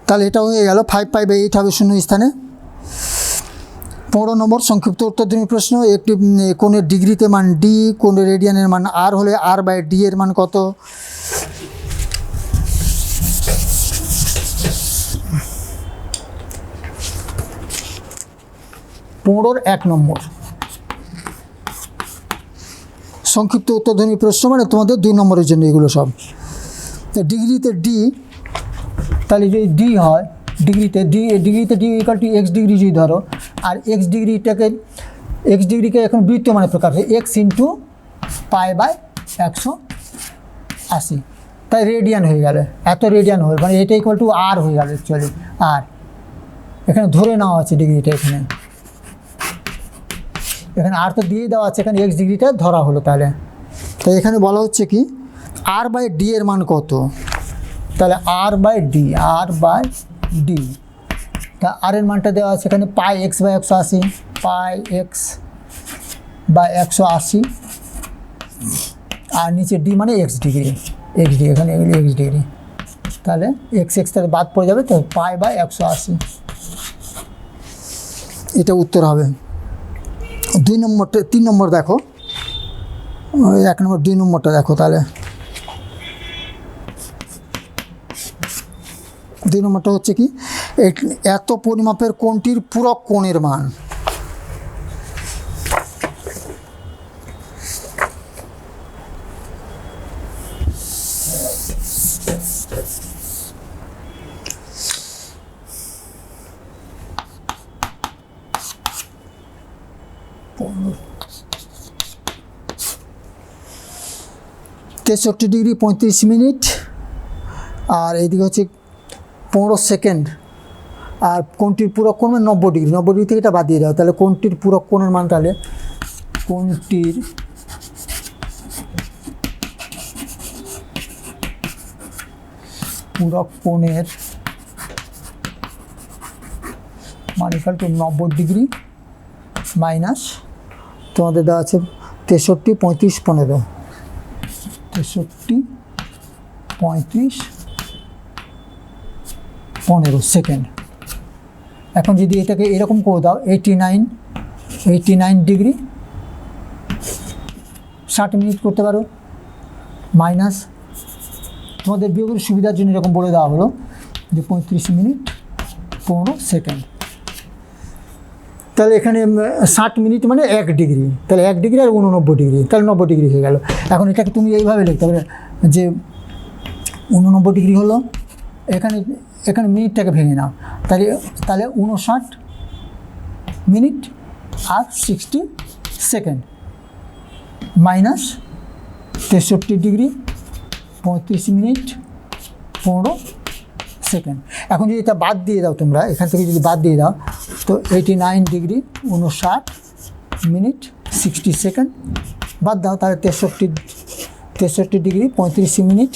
তাহলে এটা হয়ে গেল 5 পাই বাই 8 হবে শূন্য স্থানে। 15 নম্বর সংক্ষিপ্ত উত্তরধর্মী প্রশ্ন। একটি কোণের ডিগ্রিতে মান ডি, কোণের রেডিয়ানের মান আর হলে আর বাই ডি এর মান কত? পনেরোর 1 নম্বর সংক্ষিপ্ত উত্তরধর্মী প্রশ্ন, মানে তোমাদের 2 নম্বরের জন্য এগুলো সব। তো ডিগ্রিতে ডি, তাহলে যদি ডি হয় ডিগ্রিতে D equal to x degree যদি ধরো, আর এক্স ডিগ্রিকে এখন বৃত্তমানে প্রকাশ হয় এক্স ইন্টু পাই বাই 180, তাই রেডিয়ান হয়ে গেল, এত রেডিয়ান হয়ে, মানে এটা ইকুয়াল টু আর হয়ে গেল অ্যাকচুয়ালি। আর এখানে ধরে নেওয়া আছে ডিগ্রিটা, এখানে আর তো দিয়ে দেওয়া আছে, এখানে এক্স ডিগ্রিটা ধরা হলো। তাহলে তাই এখানে বলা হচ্ছে কি আর বাই ডি এর মান কত? তাহলে আর বাই ডি, তা আর এর মানটা দেওয়া আছে এখানে pi X by 180, pi X by 180, আর নিচে ডি মানে এক্স ডিগ্রি, এখানে এক্স ডিগ্রি, তাহলে এক্স তাহলে বাদ পড়ে যাবে, তো পাই বাই 180, এটা উত্তর হবে। 2 নম্বরটা, 3 নম্বর দেখো, 1 নম্বর 2 নম্বরটা দেখো। তাহলে 2 নম্বরটা হচ্ছে কি এত পরিমাপের কোণটির পূরক কোণের মান। তেষট্টি ডিগ্রি 35 মিনিট, আর এইদিকে হচ্ছে 15 সেকেন্ড। আর কোণটির পূরক কোণ 90 ডিগ্রি, 90 ডিগ্রি থেকে এটা বাদ দিয়ে দাও। তাহলে কোণটির পূরক কোণের মান, তাহলে কোণটির পূরক কোণের মান ইকুয়াল টু 90 ডিগ্রি মাইনাস তোমাদের দেওয়া আছে 63, 35, 15, 63, 35, 15 সেকেন্ড। এখন যদি এটাকে এরকম করে দাও 89 ডিগ্রি 60 মিনিট করতে পারো, মাইনাস তোমাদের বিয়োগের সুবিধার জন্য এরকম বলে দেওয়া হলো যে 35 মিনিট 15 সেকেন্ড। তাহলে এখানে 60 মিনিট মানে 1 ডিগ্রি, তাহলে 1 ডিগ্রি আর 89 ডিগ্রি, তাহলে 90 ডিগ্রি হয়ে গেল। এখন এটাকে তুমি এইভাবে লিখতে পারবে যে 89 ডিগ্রি হলো, এখানে মিনিটটাকে ভেঙে নাও, তাহলে 59 মিনিট আর 60 second minus 63 degree 35 minute 15 second. এখন যদি এটা বাদ দিয়ে দাও তোমরা, এখান থেকে যদি বাদ দিয়ে দাও, তো 89 ডিগ্রি 59 মিনিট 60 সেকেন্ড বাদ দাও, তাহলে 63 ডিগ্রি 35 মিনিট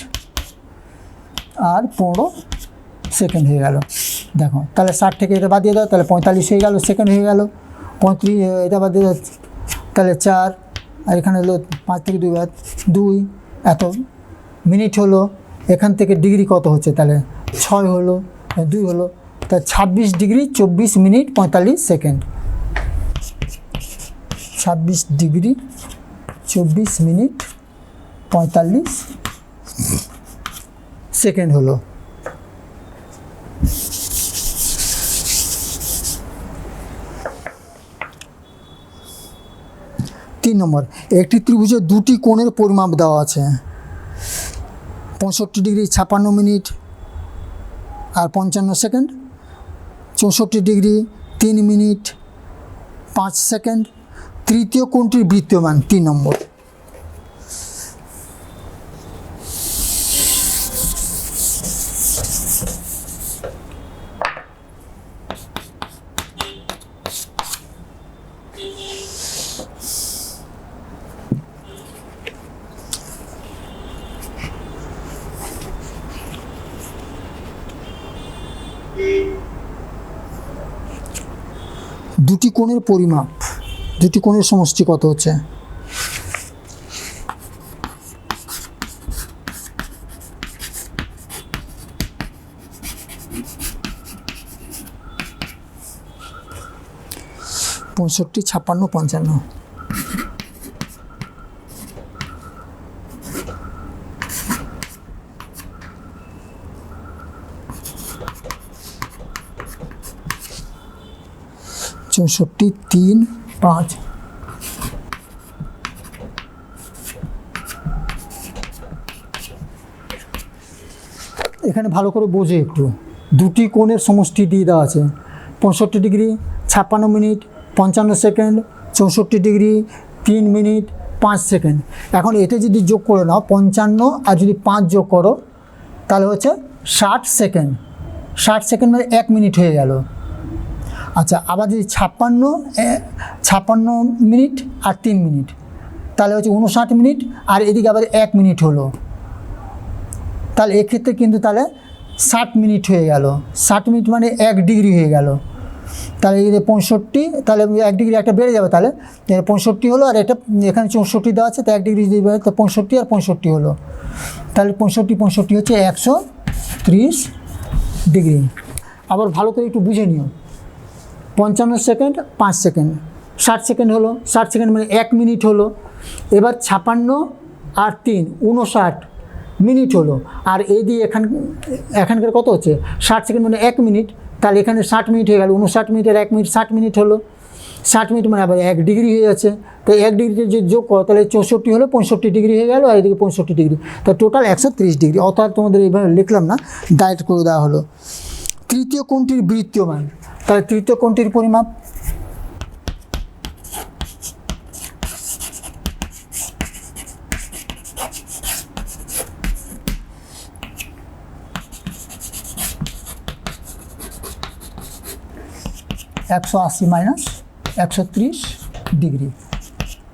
আর 15 সেকেন্ড হয়ে গেল। দেখো তাহলে 60 থেকে এটা বাদ দিয়ে দাও, তাহলে 45 হয়ে গেল, সেকেন্ড হয়ে গেল। 35 এটা বাদ দিয়ে দাও, তাহলে 4, আর এখানে হলো 5 থেকে 2 বাদ 2, এত মিনিট হলো। এখান থেকে ডিগ্রি কত হচ্ছে, তাহলে 6 হলো, 2 হলো, তা 26 degree 24 minute 45 second, 26 degree 24 minute 45 second হলো। তিন নম্বর, একটি ত্রিভুজের দুটি কোণের পরিমাপ দেওয়া আছে, 65 ডিগ্রি 56 মিনিট আর 55 সেকেন্ড, 64 ডিগ্রি 3 মিনিট 5 সেকেন্ড। তৃতীয় কোণটির বৃত্তীয় মান 3 নম্বর। দুটি কোণের পরিমাপ, দুটি কোণের সমষ্টি কত হচ্ছে? পঁয়ষট্টি, 56, 55। চৌষট্টি, 3, 5। এখানে ভালো করে বোঝে একটু, দুটি কোণের সমষ্টি দিয়ে দেওয়া আছে। 65 degree 56 minute 55 second, 64 degree 3 minute 5 second. এখন এটা যদি যোগ করে নাও 55 আর যদি 5 যোগ করো তাহলে হচ্ছে 60 সেকেন্ড। 60 সেকেন্ড মানে 1 মিনিট হয়ে গেল। আচ্ছা, আবার যদি 56 মিনিট আর 3 মিনিট তাহলে হচ্ছে 59 মিনিট, আর এদিকে আবার 1 মিনিট হলো, তাহলে এক্ষেত্রে কিন্তু তাহলে 60 মিনিট হয়ে গেল। 60 মিনিট মানে 1 ডিগ্রি হয়ে গেল। তাহলে এই যে 65, তাহলে 1 ডিগ্রি একটা বেড়ে যাবে, তাহলে 65 হলো, আর এটা এখানে 64 দেওয়া আছে, তো 1 ডিগ্রি যদি বেড়ে তো 65 আর 65 হলো, তাহলে 65 হচ্ছে 130 ডিগ্রি। আবার ভালো করে একটু বুঝে নিও, 55 সেকেন্ড 5 সেকেন্ড, 60 সেকেন্ড হলো, 60 সেকেন্ড মানে 1 মিনিট হলো। এবার 56 আর 3 59 মিনিট হলো, আর এই দিয়ে এখানকার কত হচ্ছে 60 সেকেন্ড মানে 1 মিনিট, তাহলে এখানে 60 মিনিট হয়ে গেল। 59 মিনিটের 1 মিনিট 60 মিনিট হলো। 60 মিনিট মানে আবার 1 ডিগ্রি হয়ে যাচ্ছে, তো 1 ডিগ্রিতে যে যোগ করো তাহলে 64 হলো, 65 ডিগ্রি হয়ে গেল, আর এদিকে 65 ডিগ্রি, তো টোটাল 130 ডিগ্রি। অর্থাৎ তোমাদের এইভাবে লিখলাম না, ডাইরেক্ট করে দেওয়া হলো। তৃতীয় কোণটির বৃত্তীয় মান, তাহলে তৃতীয় কোণটির পরিমাপ -180 -130 ডিগ্রি,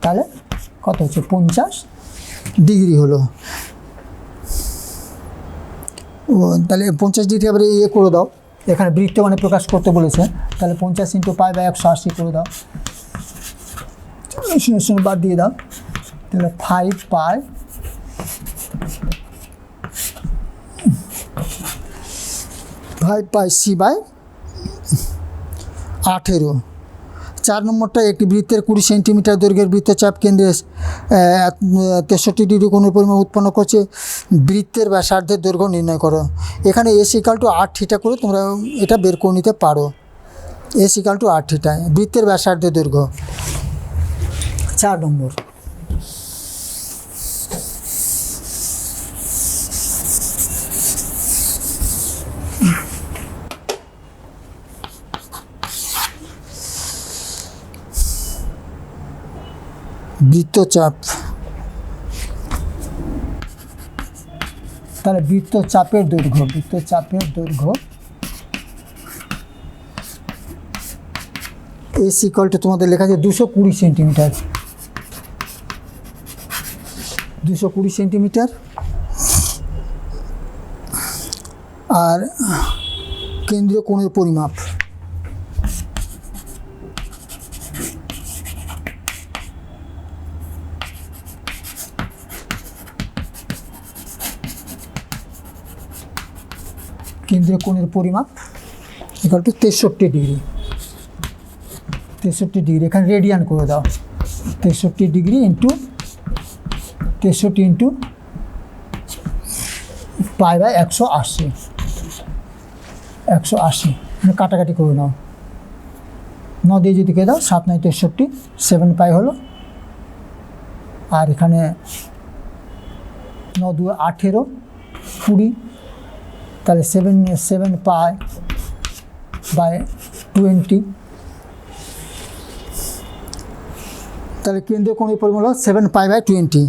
তাহলে কত হচ্ছে 50 ডিগ্রি হলো। ও তাহলে 50 ডিগ্রি আবার ইয়ে করে দাও, এখানে বৃত্ত মানে প্রকাশ করতে বলেছে, তাহলে 50 × π/180 করে দাও, শূন্য বাদ দিয়ে দাও, তাহলে 5πc/18। 4 নম্বরটা, একটি বৃত্তের 20 সেন্টিমিটার দৈর্ঘ্যের বৃত্তচাপ কেন্দ্রে 63 ডিগ্রি কোণের পরিমাপ উৎপন্ন করছে, বৃত্তের ব্যাসার্ধের দৈর্ঘ্য নির্ণয় করো। এখানে s = 8θ করে তোমরা এটা বের করে নিতে পারো। s = 8θ বৃত্তের ব্যাসার্ধের দৈর্ঘ্য। 4 নম্বর, বৃত্তচাপ, তাহলে বৃত্তচাপের দৈর্ঘ্য, s = তোমাদের লেখা আছে 220 সেন্টিমিটার, 220 সেন্টিমিটার। আর কেন্দ্রীয় কোণের পরিমাপ, কেন্দ্রীয় কোণের পরিমাপ = 63 ডিগ্রি। 63 ডিগ্রি এখানে রেডিয়ান করে দাও, 63 ডিগ্রি ইন্টু 63 × π/180, 180 কাটাকাটি করে নাও, 9 দিয়ে যদি কে দাও 7 9 63, 7 পাই হলো, আর এখানে 9 2 18 20, তাহলে 7 π/20, তাহলে কেন্দ্রীয় কোণের পরিমাণ হলো 7π/20।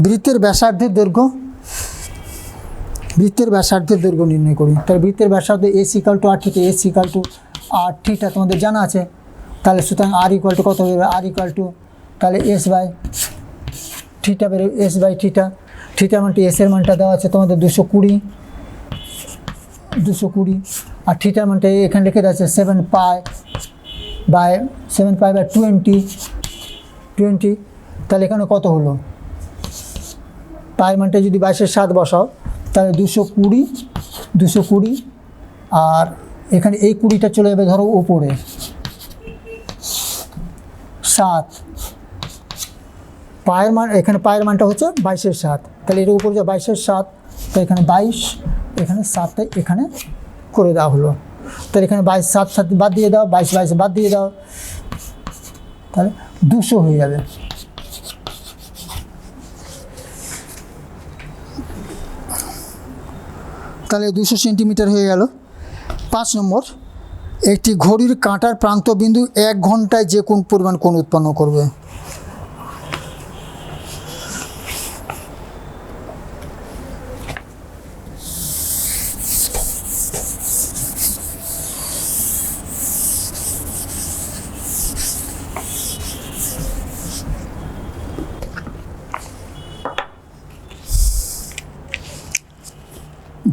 বৃত্তের ব্যাসার্ধের দৈর্ঘ্য নির্ণয় করি। তাহলে বৃত্তের ব্যাসার্ধ S = r theta, S = r theta তোমাদের জানা আছে। তাহলে সুতরাং r = কত হবে, r = তাহলে S/θ বেরোবে, S/θ। থিটা মানটা S এর মানটা দেওয়া আছে তোমাদের 220, আর থিটার মানটা এখানে লিখে দেওয়া আছে 7π/20। তাহলে এখানে কত হলো, পায়ের মানটা যদি 22/7 বসাও তাহলে 220, আর এখানে এই 20টা চলে যাবে ধরো উপরে 7, পায়ের মান, এখানে পায়ের মানটা হচ্ছে 22/7, তাহলে এর উপরে যা 22/7, তো এখানে 22, এখানে 7 এখানে করে দেওয়া হলো। তাহলে এখানে 22 বাদ দিয়ে দাও, 22 বাদ দিয়ে দাও, তাহলে 200 হয়ে যাবে। তাহলে 200 সেন্টিমিটার হয়ে গেল। 5 নম্বর, একটি ঘড়ির কাঁটার প্রান্তবিন্দু 1 ঘন্টায় যে কোন পরিমাণ কোণ উৎপন্ন করবে।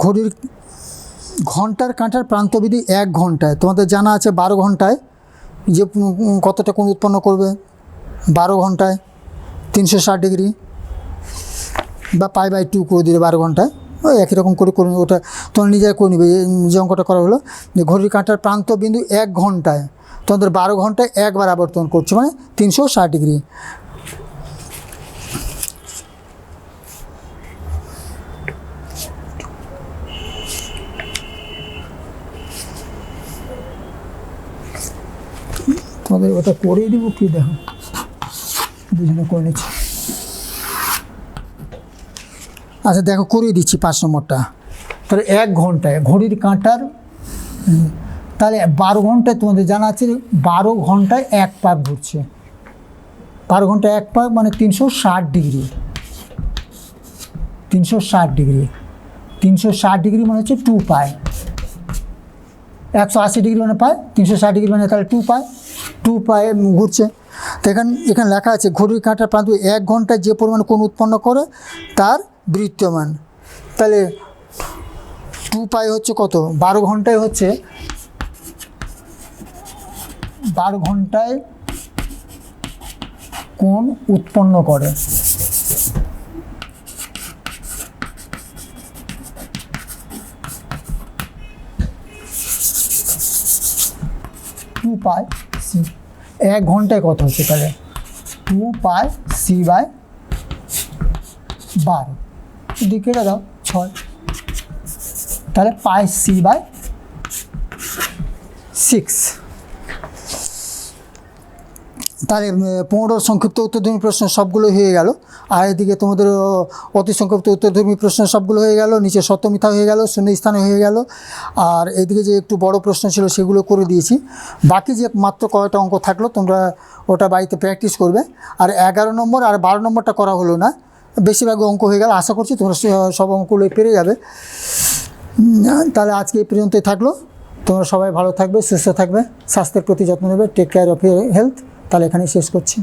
ঘড়ির ঘন্টার কাঁটার প্রান্তবিধি 1 ঘন্টায়, তোমাদের জানা আছে 12 ঘন্টায় যে কতটা কোণ উৎপন্ন করবে। 12 ঘন্টায় 360 ডিগ্রি, বা π/2 করে দিলে 12 ঘন্টায়, ওই একই রকম করে করে ওটা তোমরা নিজেরা করে নেবে। যে অঙ্কটা করা হলো যে ঘড়ির কাঁটার প্রান্তবিন্দু 1 ঘন্টায়, তোমাদের 12 ঘন্টায় একবার আবর্তন করছে, মানে 360 ডিগ্রি। তোমাদের ওটা করে দিব কি, দেখো দুজনে করে নিচ্ছি। আচ্ছা দেখো করিয়ে দিচ্ছি 5 নম্বরটা। তাহলে 1 ঘন্টায় ঘড়ির কাঁটার, তাহলে 12 ঘন্টায় তোমাদের জানা আছে 12 ঘন্টায় 1 পাক ঘুরছে। 12 ঘন্টায় 1 পাক মানে 360 ডিগ্রি। 360 ডিগ্রি মানে হচ্ছে 2π। 180 ডিগ্রি মানে পায়, 360 ডিগ্রি মানে তাহলে 2π ঘুরছে। তো এখানে লেখা আছে ঘড়ির কাঁটার প্রান্ত 1 ঘন্টায় যে পরিমাণ কোণ উৎপন্ন করে তার বৃত্তমান। তাহলে 2π হচ্ছে কত, 12 ঘন্টায় হচ্ছে 12 ঘন্টায় কোণ উৎপন্ন করে। π c 1 ঘন্টায় কত হচ্ছে, তাহলে 2π c/12, দিকে দাও 6, তাহলে πc/6। তাহলে 15 সংক্ষিপ্ত উত্তরধর্মী প্রশ্ন সবগুলো হয়ে গেল। আর এদিকে তোমাদের অতি সংক্ষিপ্ত উত্তরধর্মী প্রশ্ন সবগুলো হয়ে গেল, নিচে সত্য মিথ্যা হয়ে গেল, শূন্যস্থানে হয়ে গেল। আর এদিকে যে একটু বড় প্রশ্ন ছিল সেগুলো করে দিয়েছি। বাকি যে মাত্র কয়টা অঙ্ক থাকলো তোমরা ওটা বাড়িতে প্র্যাকটিস করবে। আর 11 নম্বর আর 12 নম্বরটা করা হলো না, বেশিরভাগ অঙ্ক হয়ে গেল। আশা করছি তোমরা সব অঙ্কগুলো পেরে যাবে। তাহলে আজকে এই পর্যন্তই থাকলো। তোমরা সবাই ভালো থাকবে, সুস্থ থাকবে, স্বাস্থ্যের প্রতি যত্ন নেবে। Take care of your health. তাহলে এখানেই শেষ করছি।